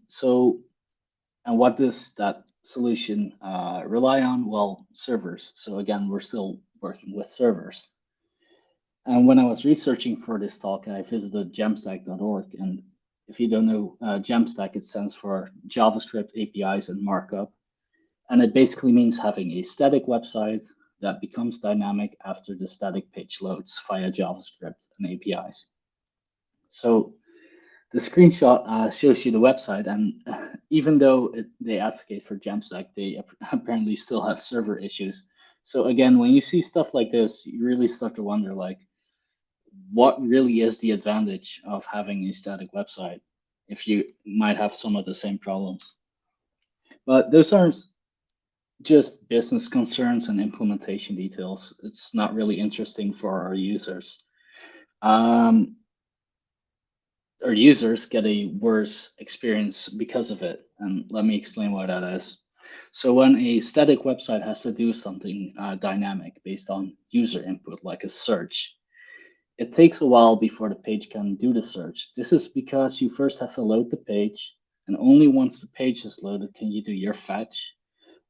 what does that solution rely on? Well, servers. So again, we're still working with servers. And when I was researching for this talk, I visited jamstack.org. And if you don't know Jamstack, it stands for JavaScript APIs and Markup. And it basically means having a static website that becomes dynamic after the static page loads via JavaScript and APIs. So the screenshot shows you the website, and even though they advocate for Jamstack, they apparently still have server issues. So again, when you see stuff like this, you really start to wonder, like, what really is the advantage of having a static website if you might have some of the same problems? But those are just business concerns and implementation details. It's not really interesting for our users. Our users get a worse experience because of it. And let me explain why that is. So when a static website has to do something dynamic based on user input, like a search, it takes a while before the page can do the search. This is because you first have to load the page, and only once the page is loaded can you do your fetch.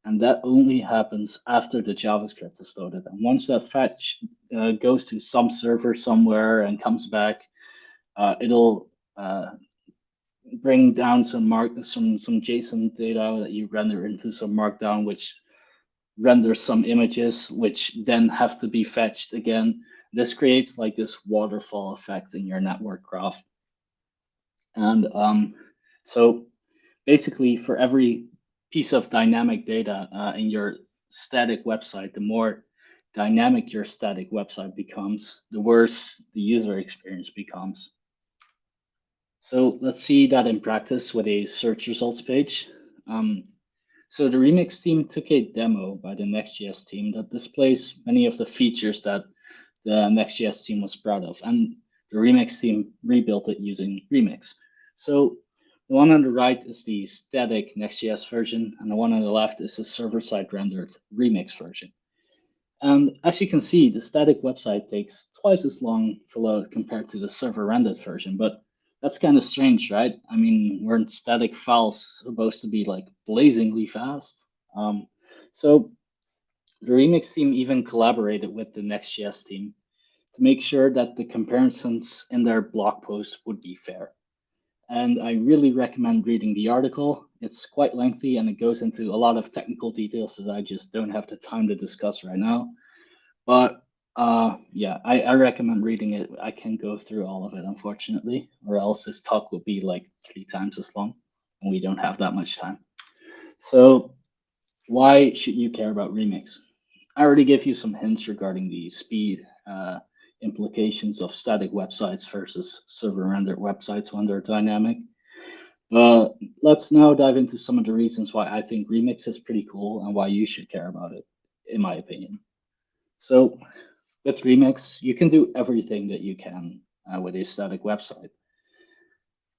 And that only happens after the JavaScript is loaded. And once that fetch goes to some server somewhere and comes back, it'll bring down some JSON data that you render into some Markdown, which renders some images, which then have to be fetched again. This creates like this waterfall effect in your network graph. And so basically, for every piece of dynamic data in your static website, the more dynamic your static website becomes, the worse the user experience becomes. So let's see that in practice with a search results page. So the Remix team took a demo by the Next.js team that displays many of the features that the Next.js team was proud of, and the Remix team rebuilt it using Remix. So the one on the right is the static Next.js version, and the one on the left is the server-side rendered Remix version. And as you can see, the static website takes twice as long to load compared to the server-rendered version, but that's kind of strange, right? I mean, weren't static files supposed to be like blazingly fast? So the Remix team even collaborated with the Next.js team to make sure that the comparisons in their blog post would be fair. And I really recommend reading the article. It's quite lengthy and it goes into a lot of technical details that I just don't have the time to discuss right now. But yeah, I recommend reading it. I can't go through all of it, unfortunately, or else this talk will be like 3 times as long, and we don't have that much time. So why should you care about Remix? I already gave you some hints regarding the speed implications of static websites versus server-rendered websites when they're dynamic. But let's now dive into some of the reasons why I think Remix is pretty cool and why you should care about it, in my opinion. So, with Remix, you can do everything that you can with a static website.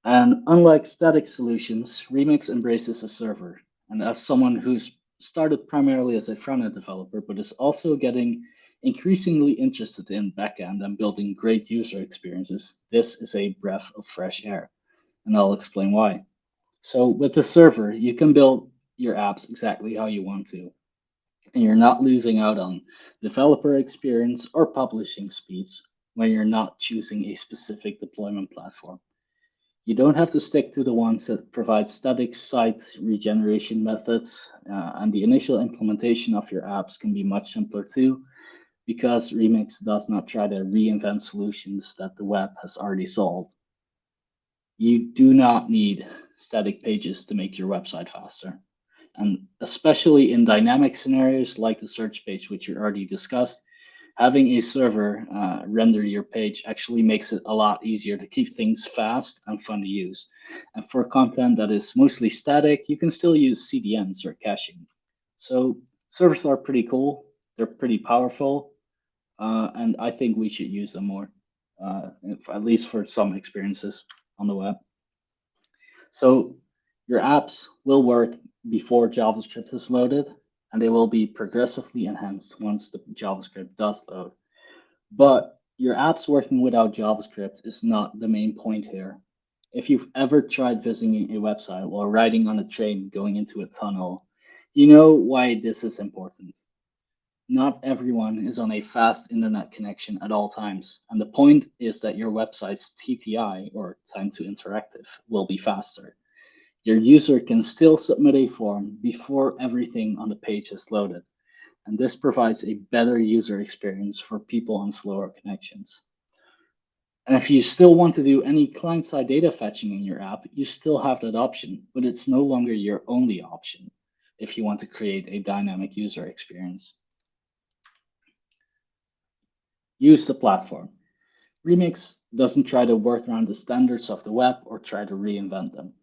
And unlike static solutions, Remix embraces a server. And as someone who's started primarily as a front-end developer, but is also getting increasingly interested in backend and building great user experiences, this is a breath of fresh air. And I'll explain why. So with the server, you can build your apps exactly how you want to, and you're not losing out on developer experience or publishing speeds when you're not choosing a specific deployment platform. You don't have to stick to the ones that provide static site regeneration methods, and the initial implementation of your apps can be much simpler too, because Remix does not try to reinvent solutions that the web has already solved. You do not need static pages to make your website faster. And especially in dynamic scenarios like the search page, which you already discussed, having a server render your page actually makes it a lot easier to keep things fast and fun to use. And for content that is mostly static, you can still use CDNs or caching. So servers are pretty cool. They're pretty powerful, and I think we should use them more, at least for some experiences on the web. So your apps will work before JavaScript is loaded, and they will be progressively enhanced once the JavaScript does load. But your apps working without JavaScript is not the main point here. If you've ever tried visiting a website while riding on a train going into a tunnel, you know why this is important. Not everyone is on a fast internet connection at all times, and the point is that your website's TTI, or time to interactive, will be faster. Your user can still submit a form before everything on the page is loaded, and this provides a better user experience for people on slower connections. And if you still want to do any client-side data fetching in your app, you still have that option, but it's no longer your only option if you want to create a dynamic user experience. Use the platform. Remix doesn't try to work around the standards of the web or try to reinvent them.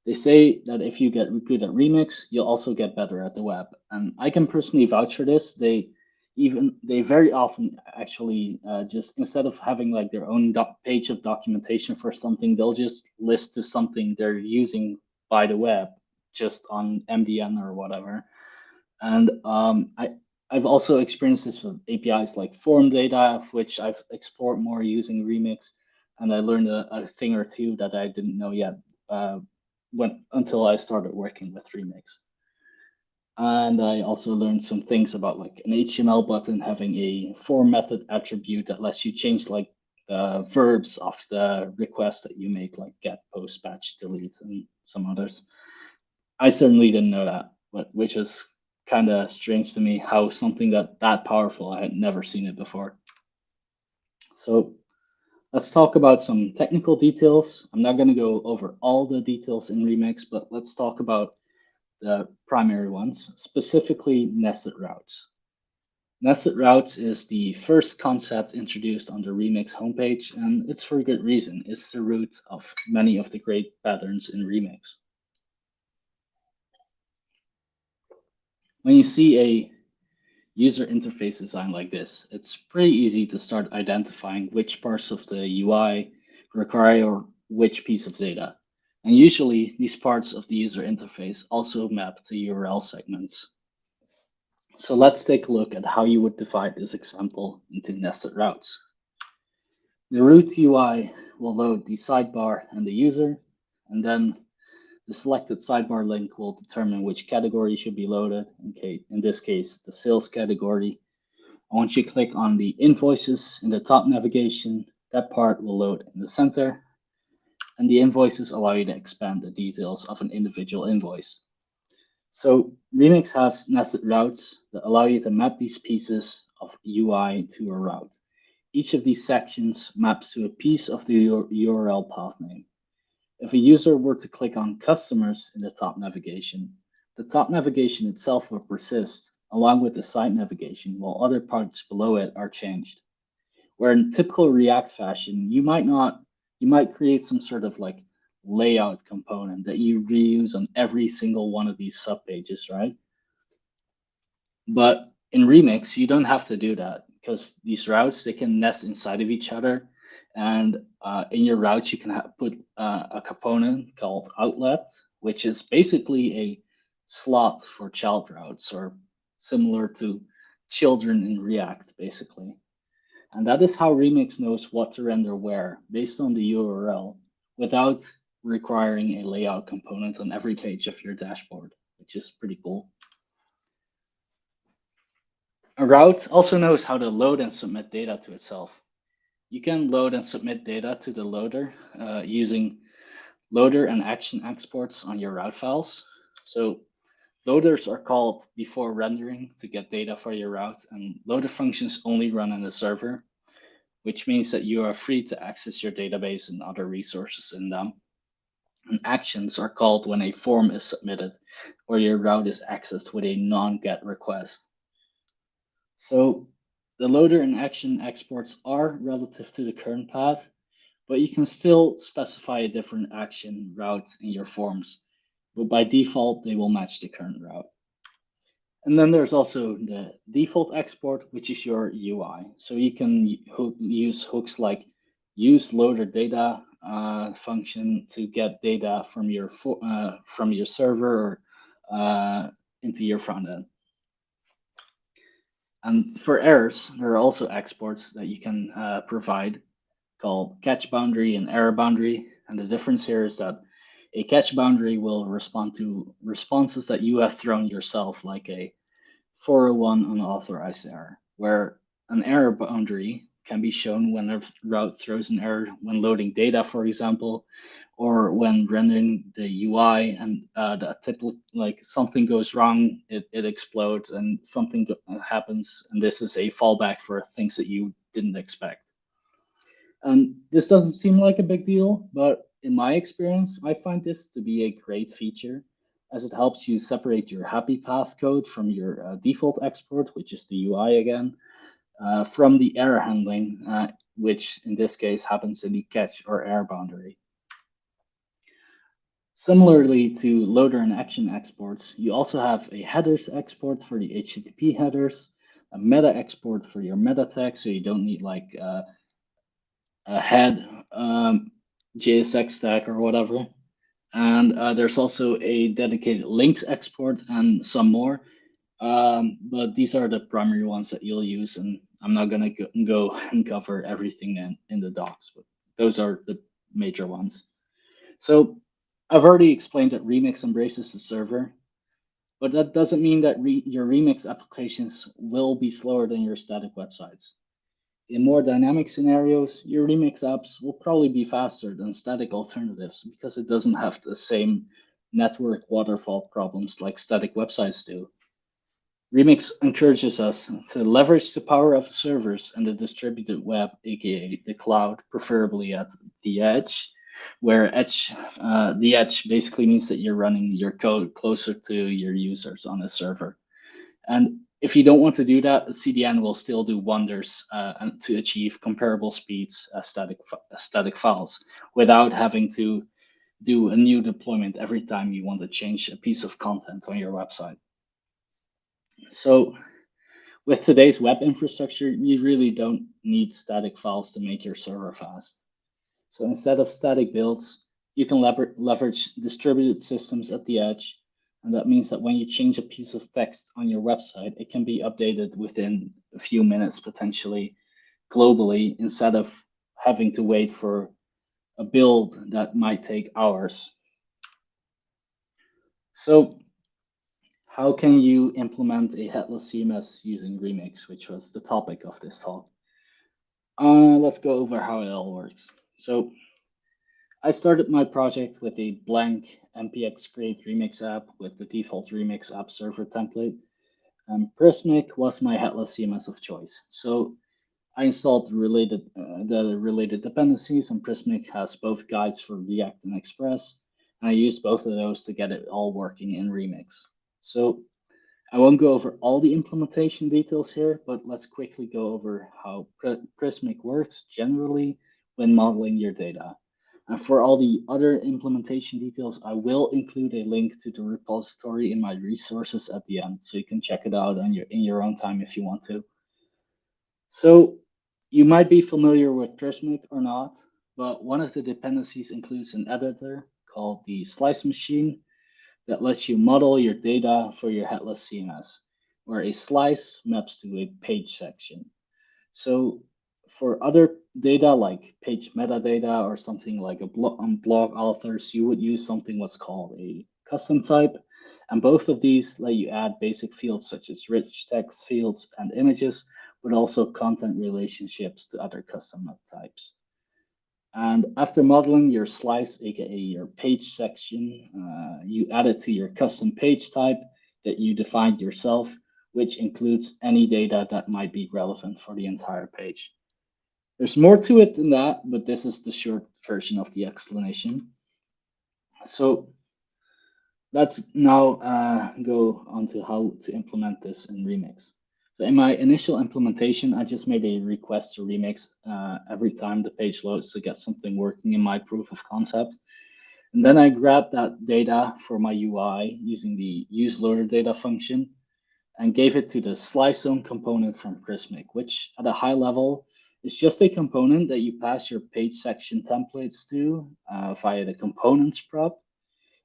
They say that if you get good at Remix, you'll also get better at the web. And I can personally vouch for this. They very often actually just instead of having like their own page of documentation for something, they'll just list to something they're using by the web, just on MDN or whatever. And I've also experienced this with APIs like form data, which I've explored more using Remix, and I learned a thing or two that I didn't know yet until I started working with Remix. And I also learned some things about like an HTML button having a form method attribute that lets you change like the verbs of the request that you make, like get, post, batch, delete, and some others. I certainly didn't know that, which is kind of strange to me how something that powerful, I had never seen it before. So let's talk about some technical details. I'm not going to go over all the details in Remix, but let's talk about the primary ones, specifically nested routes. Nested routes is the first concept introduced on the Remix homepage, and it's for good reason. It's the root of many of the great patterns in Remix. When you see a user interface design like this, it's pretty easy to start identifying which parts of the UI require which piece of data. And usually these parts of the user interface also map to URL segments. So let's take a look at how you would divide this example into nested routes. The root UI will load the sidebar and the user, and then the selected sidebar link will determine which category should be loaded, in this case, the sales category. And once you click on the invoices in the top navigation, that part will load in the center, and the invoices allow you to expand the details of an individual invoice. So Remix has nested routes that allow you to map these pieces of UI to a route. Each of these sections maps to a piece of the URL path name. If a user were to click on customers in the top navigation, the top navigation itself will persist along with the site navigation while other parts below it are changed. Where in typical React fashion, you might create some sort of like layout component that you reuse on every single one of these subpages, right? But in Remix, you don't have to do that because these routes, they can nest inside of each other. And in your routes, you can put a component called outlet, which is basically a slot for child routes, or similar to children in React, basically. And that is how Remix knows what to render where based on the URL without requiring a layout component on every page of your dashboard, which is pretty cool. A route also knows how to load and submit data to itself. You can load and submit data to the loader using loader and action exports on your route files. So loaders are called before rendering to get data for your route, and loader functions only run on the server, which means that you are free to access your database and other resources in them. And actions are called when a form is submitted or your route is accessed with a non-GET request. So the loader and action exports are relative to the current path, but you can still specify a different action route in your forms. But by default, they will match the current route. And then there's also the default export, which is your UI. So you can use hooks like use loader data function to get data from your server or into your front end. And for errors, there are also exports that you can provide called catch boundary and error boundary. And the difference here is that a catch boundary will respond to responses that you have thrown yourself, like a 401 unauthorized error, where an error boundary can be shown when a route throws an error when loading data, for example, or when rendering the UI and the typical, like something goes wrong, it explodes and something happens, and this is a fallback for things that you didn't expect. And this doesn't seem like a big deal, but in my experience, I find this to be a great feature as it helps you separate your happy path code from your default export, which is the UI again, from the error handling, which in this case happens in the catch or error boundary. Similarly to loader and action exports, you also have a headers export for the HTTP headers, a meta export for your meta tag, so you don't need like a head JSX tag or whatever. And there's also a dedicated links export and some more. But these are the primary ones that you'll use, and I'm not going to go and cover everything in the docs, but those are the major ones. So I've already explained that Remix embraces the server, but that doesn't mean that your Remix applications will be slower than your static websites. In more dynamic scenarios, your Remix apps will probably be faster than static alternatives because it doesn't have the same network waterfall problems like static websites do. Remix encourages us to leverage the power of servers and the distributed web, aka the cloud, preferably at the edge, where the edge basically means that you're running your code closer to your users on a server. And if you don't want to do that, the CDN will still do wonders to achieve comparable speeds as static files without having to do a new deployment every time you want to change a piece of content on your website. So with today's web infrastructure, you really don't need static files to make your server fast. So instead of static builds, you can leverage distributed systems at the edge. And that means that when you change a piece of text on your website, it can be updated within a few minutes, potentially globally, instead of having to wait for a build that might take hours. So how can you implement a headless CMS using Remix, which was the topic of this talk? Let's go over how it all works. So I started my project with a blank npx create remix app with the default remix app server template. And Prismic was my headless CMS of choice. So I installed the related dependencies, and Prismic has both guides for React and Express. And I used both of those to get it all working in Remix. So I won't go over all the implementation details here, but let's quickly go over how Prismic works generally when modeling your data. And for all the other implementation details, I will include a link to the repository in my resources at the end, so you can check it out on in your own time if you want to. So you might be familiar with Prismic or not, but one of the dependencies includes an editor called the slice machine that lets you model your data for your headless CMS, where a slice maps to a page section. So for other data like page metadata or something like a blog authors, you would use something what's called a custom type. And both of these let you add basic fields such as rich text fields and images, but also content relationships to other custom types. And after modeling your slice, aka your page section, you add it to your custom page type that you defined yourself, which includes any data that might be relevant for the entire page. There's more to it than that, but this is the short version of the explanation. So let's now go on to how to implement this in Remix. So in my initial implementation, I just made a request to Remix every time the page loads to get something working in my proof of concept. And then I grabbed that data for my UI using the useLoaderData function and gave it to the slice zone component from Prismic, which at a high level is just a component that you pass your page section templates to via the components prop,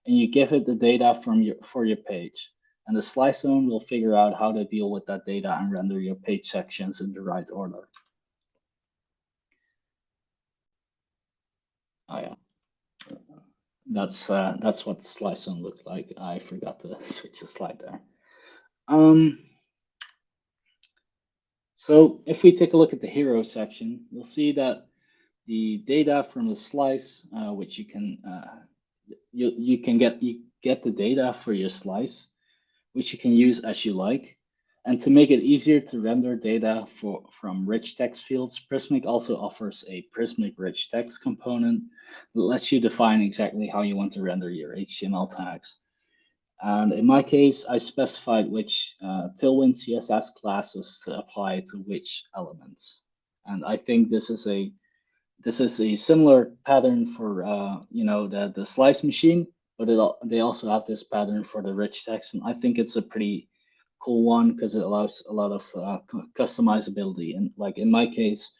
and you give it the data for your page. And the slice zone will figure out how to deal with that data and render your page sections in the right order. Oh yeah, that's what the slice zone looked like. I forgot to switch the slide there. So if we take a look at the hero section, you'll see that the data from the slice, which you can get the data for your slice, which you can use as you like. And to make it easier to render data from rich text fields, Prismic also offers a Prismic rich text component that lets you define exactly how you want to render your HTML tags. And in my case, I specified which Tailwind CSS classes to apply to which elements. And I think this is a similar pattern for the slice machine, but they also have this pattern for the rich text, and I think it's a pretty cool one because it allows a lot of customizability. And like in my case,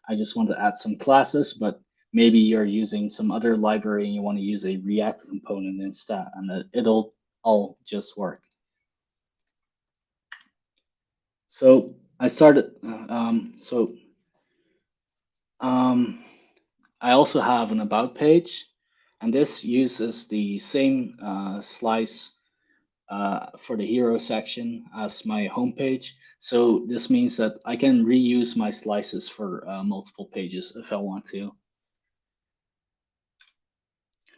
I just want to add some classes, but maybe you're using some other library and you want to use a React component instead, and it'll all just work. So I started. I also have an about page, and this uses the same slice for the hero section as my homepage. So this means that I can reuse my slices for multiple pages if I want to.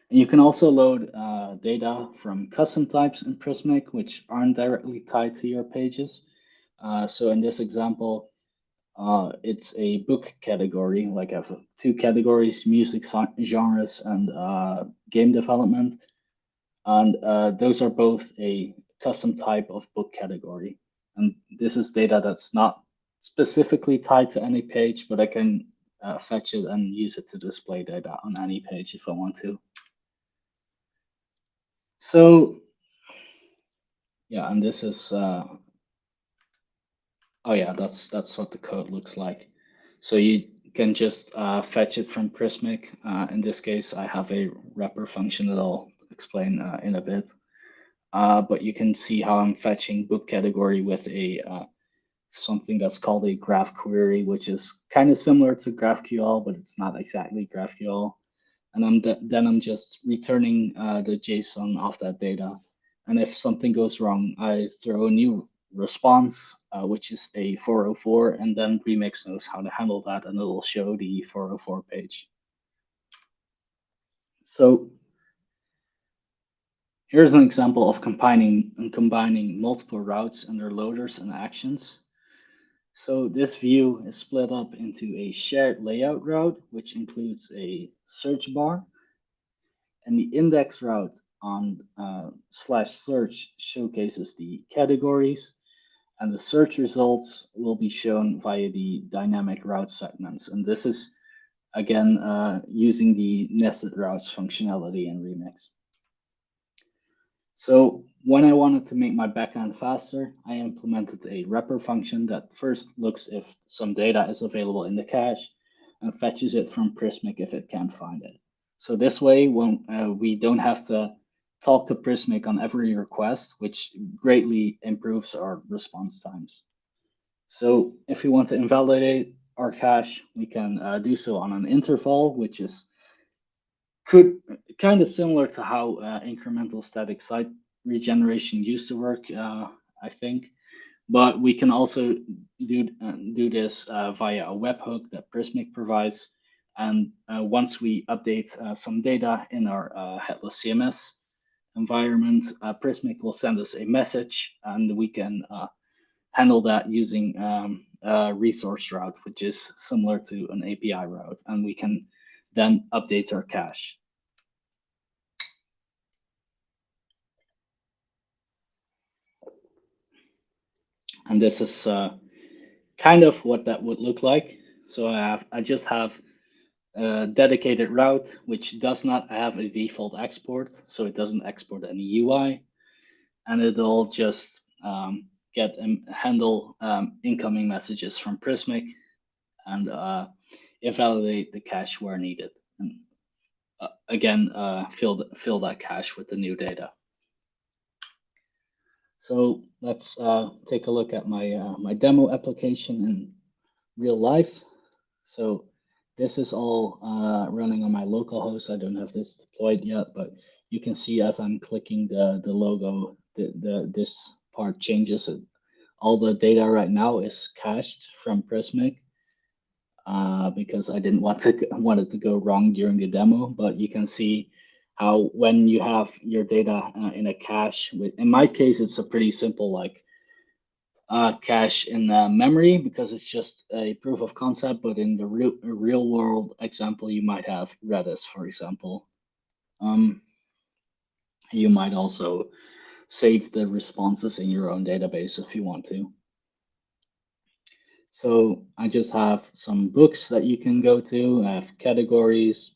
And you can also load data from custom types in Prismic, which aren't directly tied to your pages. So in this example, it's a book category, like I have two categories, music genres and game development. And those are both a custom type of book category. And this is data that's not specifically tied to any page, but I can fetch it and use it to display data on any page if I want to. So yeah, and this is, oh yeah, that's what the code looks like. So you can just fetch it from Prismic. In this case, I have a wrapper function that I'll explain in a bit. But you can see how I'm fetching book category with a something that's called a graph query, which is kind of similar to GraphQL, but it's not exactly GraphQL. And then I'm just returning the JSON of that data. And if something goes wrong, I throw a new response, which is a 404, and then Remix knows how to handle that, and it will show the 404 page. So here's an example of combining multiple routes and their loaders and actions. So this view is split up into a shared layout route, which includes a search bar, and the index route on /search showcases the categories, and the search results will be shown via the dynamic route segments. And this is again, using the nested routes functionality in Remix. So when I wanted to make my backend faster, I implemented a wrapper function that first looks if some data is available in the cache and fetches it from Prismic if it can't find it. So this way, when we don't have to talk to Prismic on every request, which greatly improves our response times. So if we want to invalidate our cache, we can do so on an interval, which is kind of similar to how incremental static site regeneration used to work, I think. But we can also do this via a webhook that Prismic provides. And once we update some data in our Headless CMS environment, Prismic will send us a message, and we can handle that using a resource route, which is similar to an API route. And we can then update our cache. And this is kind of what that would look like. So I just have a dedicated route, which does not have a default export. So it doesn't export any UI, and it'll just get and handle incoming messages from Prismic and invalidate the cache where needed. And again, fill that cache with the new data. So let's take a look at my demo application in real life. So this is all running on my local host. I don't have this deployed yet, but you can see as I'm clicking the logo, this part changes. All the data right now is cached from Prismic because I didn't want it to go wrong during the demo. But you can see how when you have your data in a cache, in my case, it's a pretty simple like cache in memory because it's just a proof of concept. But in the real world example, you might have Redis, for example. You might also save the responses in your own database if you want to. So I just have some books that you can go to. I have categories.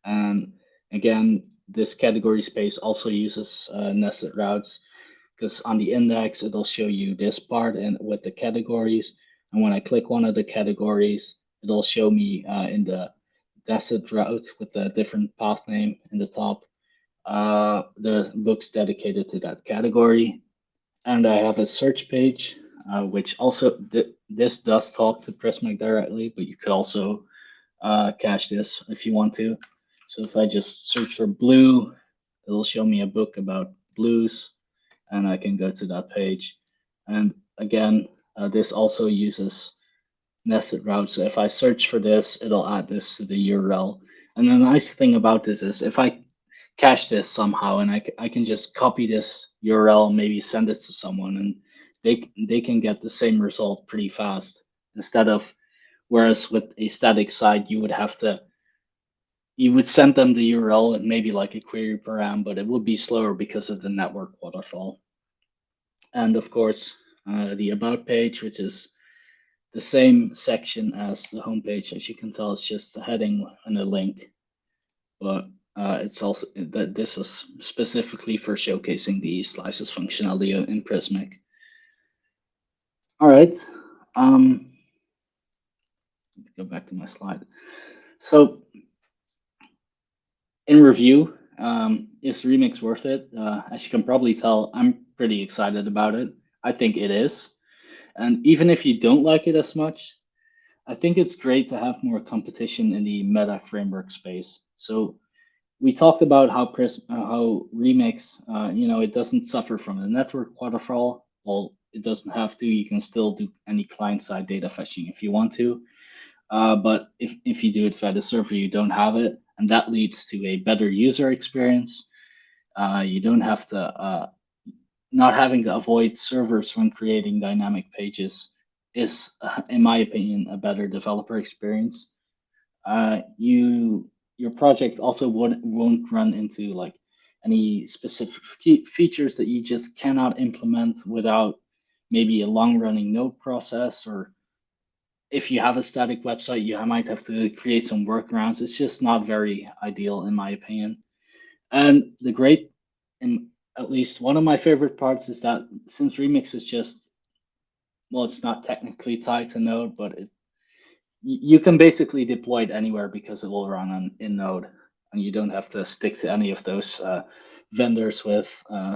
And again, this category space also uses nested routes because on the index, it'll show you this part and with the categories. And when I click one of the categories, it'll show me in the nested route with the different path name in the top, the books dedicated to that category. And I have a search page, which also, this does talk to Prismic directly, but you could also cache this if you want to. So if I just search for blue, it'll show me a book about blues, and I can go to that page. And again, this also uses nested routes. So if I search for this, it'll add this to the URL. And the nice thing about this is if I cache this somehow and I can just copy this URL, maybe send it to someone, and they can get the same result pretty fast instead of, whereas with a static site, you would send them the URL and maybe like a query param, but it would be slower because of the network waterfall. And of course, the about page, which is the same section as the home page. As you can tell, it's just a heading and a link, but it's also that this is specifically for showcasing the slices functionality in Prismic. All right, let's go back to my slide. So in review, is Remix worth it? As you can probably tell, I'm pretty excited about it. I think it is. And even if you don't like it as much, I think it's great to have more competition in the meta framework space. So we talked about how Remix, it doesn't suffer from the network waterfall. Well, it doesn't have to. You can still do any client-side data fetching if you want to. But if you do it via the server, you don't have it. And that leads to a better user experience. You don't have to, not having to avoid servers when creating dynamic pages is, in my opinion, a better developer experience. Your project also won't run into like any specific features that you just cannot implement without maybe a long running node process or if you have a static website, you might have to create some workarounds. It's just not very ideal, in my opinion. And the great, and at least one of my favorite parts is that since Remix is just, well, it's not technically tied to Node, but you can basically deploy it anywhere because it will run in Node, and you don't have to stick to any of those vendors with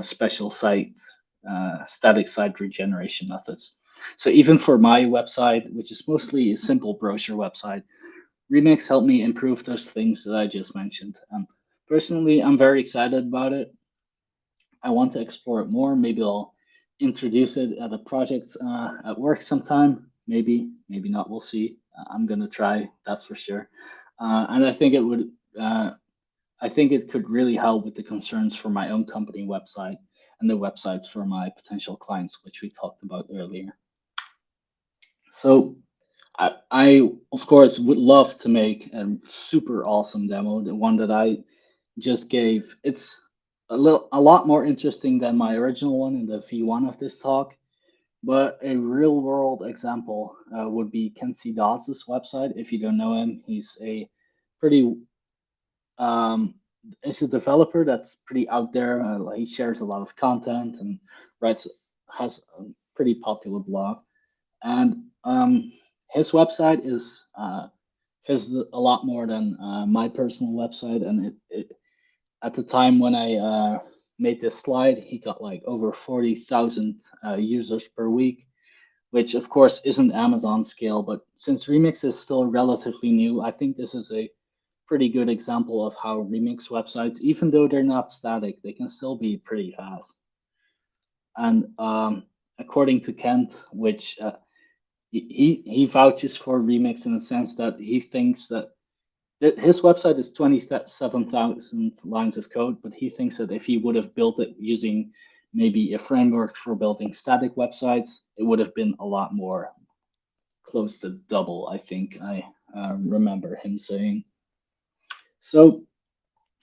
special static site regeneration methods. So even for my website, which is mostly a simple brochure website, Remix helped me improve those things that I just mentioned. Personally, I'm very excited about it. I want to explore it more. Maybe I'll introduce it at a project at work sometime. Maybe not. We'll see. I'm gonna try. That's for sure. And I think it would. I think it could really help with the concerns for my own company website and the websites for my potential clients, which we talked about earlier. So I of course would love to make a super awesome demo, the one that I just gave. It's a lot more interesting than my original one in the V1 of this talk. But a real world example would be Kenzie Dawes' website. If you don't know him, he's a pretty um, is a developer that's pretty out there. He shares a lot of content and writes has a pretty popular blog. And his website is visited a lot more than my personal website. And at the time when I made this slide, he got like over 40,000 users per week, which of course isn't Amazon scale. But since Remix is still relatively new, I think this is a pretty good example of how Remix websites, even though they're not static, they can still be pretty fast. And according to Kent, which he vouches for Remix in the sense that he thinks that his website is 27,000 lines of code, but he thinks that if he would have built it using maybe a framework for building static websites, it would have been a lot more, close to double, I think I remember him saying. So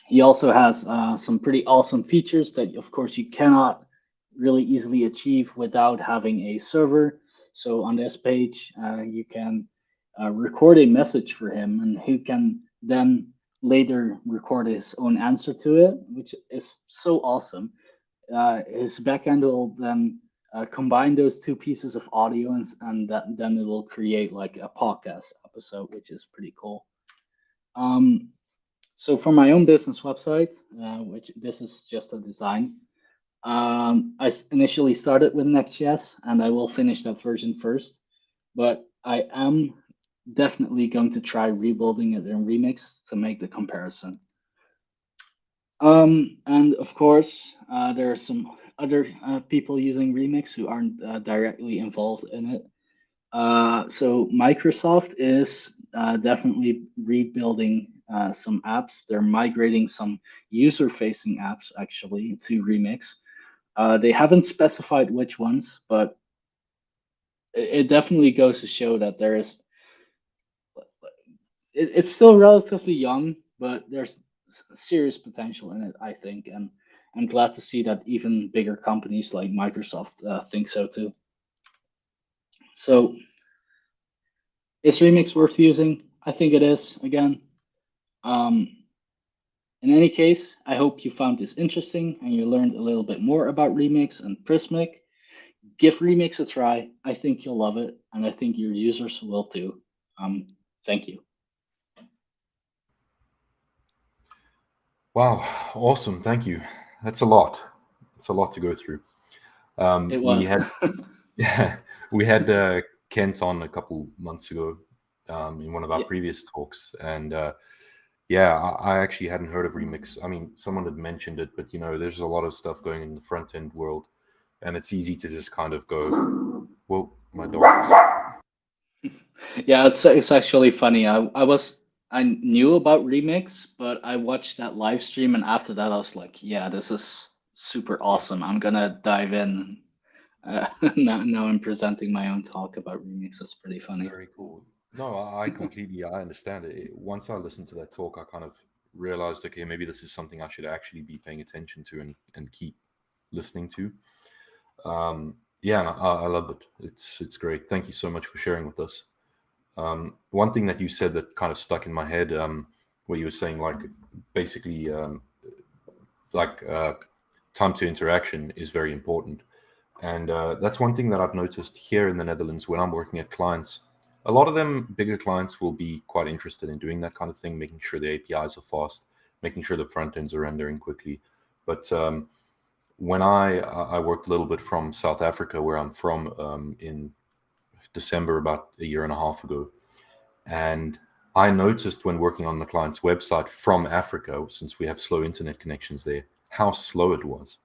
he also has some pretty awesome features that, of course, you cannot really easily achieve without having a server. So on this page, you can record a message for him, and he can then later record his own answer to it, which is so awesome. His backend will then combine those two pieces of audio, and then it will create like a podcast episode, which is pretty cool. So for my own business website, which this is just a design, I initially started with Next.js, and I will finish that version first. But I am definitely going to try rebuilding it in Remix to make the comparison. And of course, there are some other people using Remix who aren't directly involved in it. So Microsoft is definitely rebuilding some apps. They're migrating some user-facing apps actually to Remix. They haven't specified which ones, but it definitely goes to show that there is. It's still relatively young, but there's serious potential in it, I think, and I'm glad to see that even bigger companies like Microsoft think so too. So is Remix worth using? I think it is, again. In any case, I hope you found this interesting and you learned a little bit more about Remix and Prismic. Give Remix a try. I think you'll love it, and I think your users will too. Thank you. Wow, awesome. Thank you. That's a lot. It's a lot to go through. It was. We had Kent on a couple months ago in one of our Yeah. previous talks, and yeah, I actually hadn't heard of Remix. I mean, someone had mentioned it, but there's a lot of stuff going in the front end world, and it's easy to just kind of go, "Whoa, my dog." Yeah, it's actually funny. I knew about Remix, but I watched that live stream, and after that, I was like, yeah, this is super awesome. I'm gonna dive in. Now I'm presenting my own talk about Remix. That's pretty funny. Very cool. No, I completely I understand it. Once I listened to that talk, I kind of realized, okay, maybe this is something I should actually be paying attention to and keep listening to. Yeah, and I love it. It's great. Thank you so much for sharing with us. One thing that you said that kind of stuck in my head, where you were saying like basically time to interaction is very important. And that's one thing that I've noticed here in the Netherlands when I'm working at clients. A lot of them, bigger clients, will be quite interested in doing that kind of thing, making sure the APIs are fast, making sure the front ends are rendering quickly. But when I worked a little bit from South Africa, where I'm from, in December about a year and a half ago, and I noticed when working on the client's website from Africa, since we have slow internet connections there, how slow it was.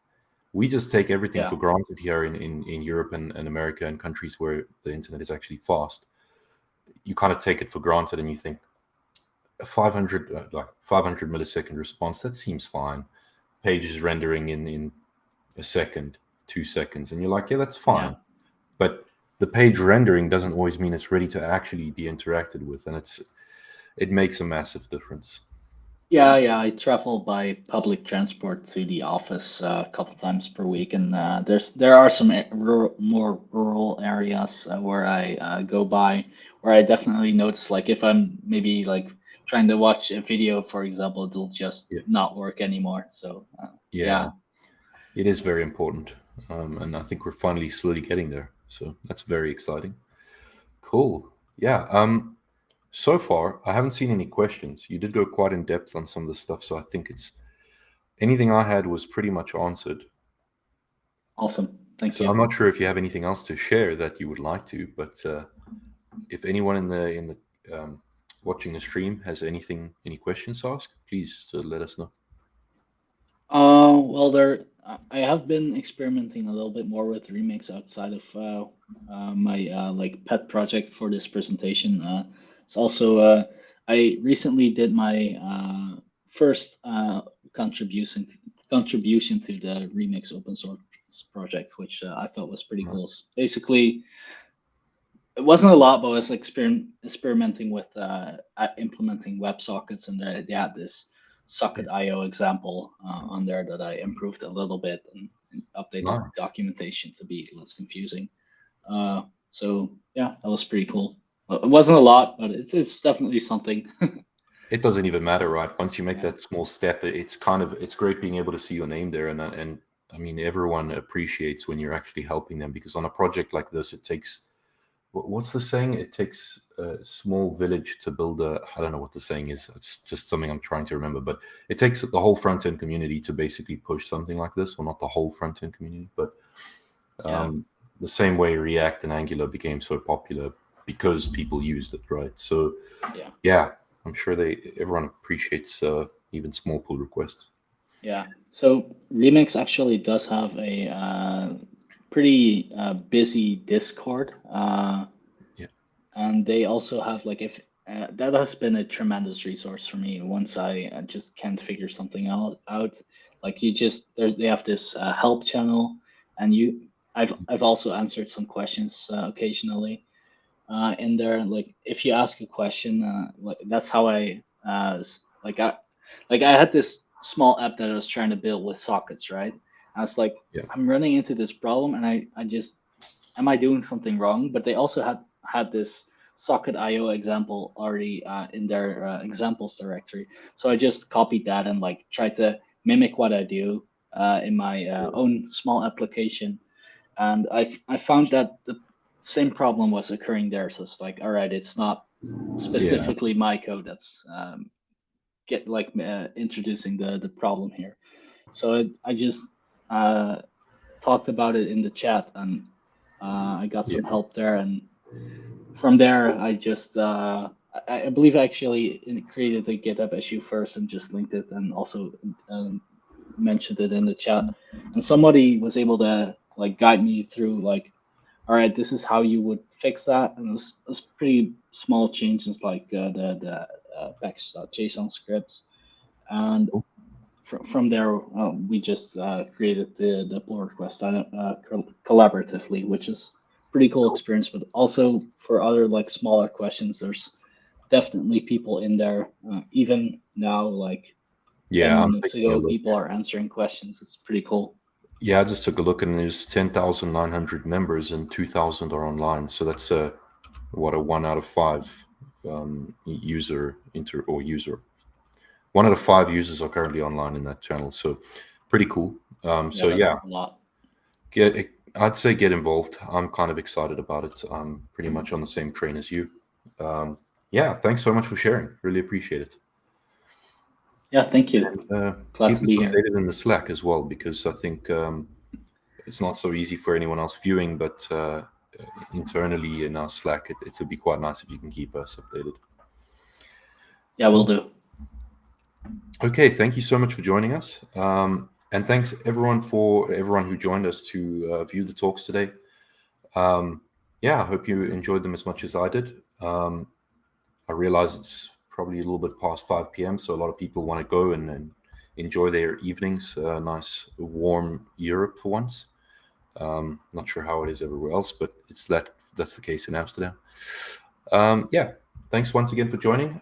We just take everything Yeah. for granted here in Europe and America and countries where the internet is actually fast. You kind of take it for granted and you think a 500 millisecond response, that seems fine. Page is rendering in a second, 2 seconds, and you're like, yeah, that's fine. Yeah. But the page rendering doesn't always mean it's ready to actually be interacted with, and it makes a massive difference. Yeah, I travel by public transport to the office a couple times per week, and there are some more rural areas where I go by, where I definitely notice, like if I'm maybe like trying to watch a video, for example, it'll just not work anymore. So yeah, it is very important, and I think we're finally slowly getting there. So that's very exciting. Cool. Yeah. So far, I haven't seen any questions. You did go quite in depth on some of the stuff, so I think anything I had was pretty much answered. Awesome. Thank you. So I'm not sure if you have anything else to share that you would like to, but if anyone in the watching the stream has any questions to ask, please let us know. Well, I have been experimenting a little bit more with Remix outside of my like pet project for this presentation. It's also I recently did my first contribution to the Remix open source project, which I thought was pretty cool. Basically, it wasn't a lot, but I was experimenting with implementing WebSockets, and they had this socket.io example on there that I improved a little bit and updated the documentation to be less confusing. So yeah, that was pretty cool. It wasn't a lot, but it's definitely something. It doesn't even matter, right? Once you make that small step, it's great being able to see your name there, and I mean everyone appreciates when you're actually helping them, because on a project like this, it takes, what's the saying? It takes a small village to build I don't know what the saying is. It's just something I'm trying to remember, but it takes the whole front-end community to basically push something like this. Well, not the whole front-end community, but the same way React and Angular became so popular because people used it, right? So yeah, I'm sure everyone appreciates even small pull requests. Yeah, so Remix actually does have a pretty busy Discord, and they also have like that has been a tremendous resource for me once I just can't figure something out. Like they have this help channel, and I've also answered some questions occasionally in there. Like if you ask a question, like that's how I had this small app that I was trying to build with sockets, right? I was like, I'm running into this problem, and I just, am I doing something wrong? But they also had this socket.io example already in their examples directory. So I just copied that and like tried to mimic what I do in my own small application. And I found that the same problem was occurring there. So it's like, all right, it's not specifically my code that's introducing the problem here. So I just talked about it in the chat, and I got some help there, and from there I just I believe I actually created the GitHub issue first and just linked it, and also mentioned it in the chat, and somebody was able to like guide me through like, all right, this is how you would fix that, and it was pretty small changes like the package.json scripts, and from there we just created the pull request collaboratively, which is pretty cool experience. But also for other like smaller questions, there's definitely people in there even now, like 10 minutes ago, people are answering questions. It's pretty cool. Yeah, I just took a look, and there's 10,900 members and 2,000 are online. So that's what a 1 out of 5 user. 1 out of 5 users are currently online in that channel, so pretty cool. So that's yeah, a lot. I'd say get involved. I'm kind of excited about it. I'm pretty much on the same train as you. Yeah, thanks so much for sharing. Really appreciate it. Yeah, thank you. Glad Keep to us be here. updated in the Slack as well, because I think it's not so easy for anyone else viewing, but internally in our Slack, it would be quite nice if you can keep us updated. Yeah, we'll do. Okay, thank you so much for joining us. And thanks everyone who joined us to view the talks today. Yeah, I hope you enjoyed them as much as I did. I realize it's probably a little bit past 5 p.m., so a lot of people want to go and enjoy their evenings. Nice warm Europe for once. Not sure how it is everywhere else, but that's the case in Amsterdam. Yeah, thanks once again for joining.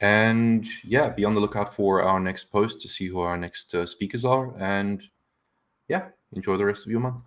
And yeah, be on the lookout for our next post to see who our next speakers are. And yeah, enjoy the rest of your month.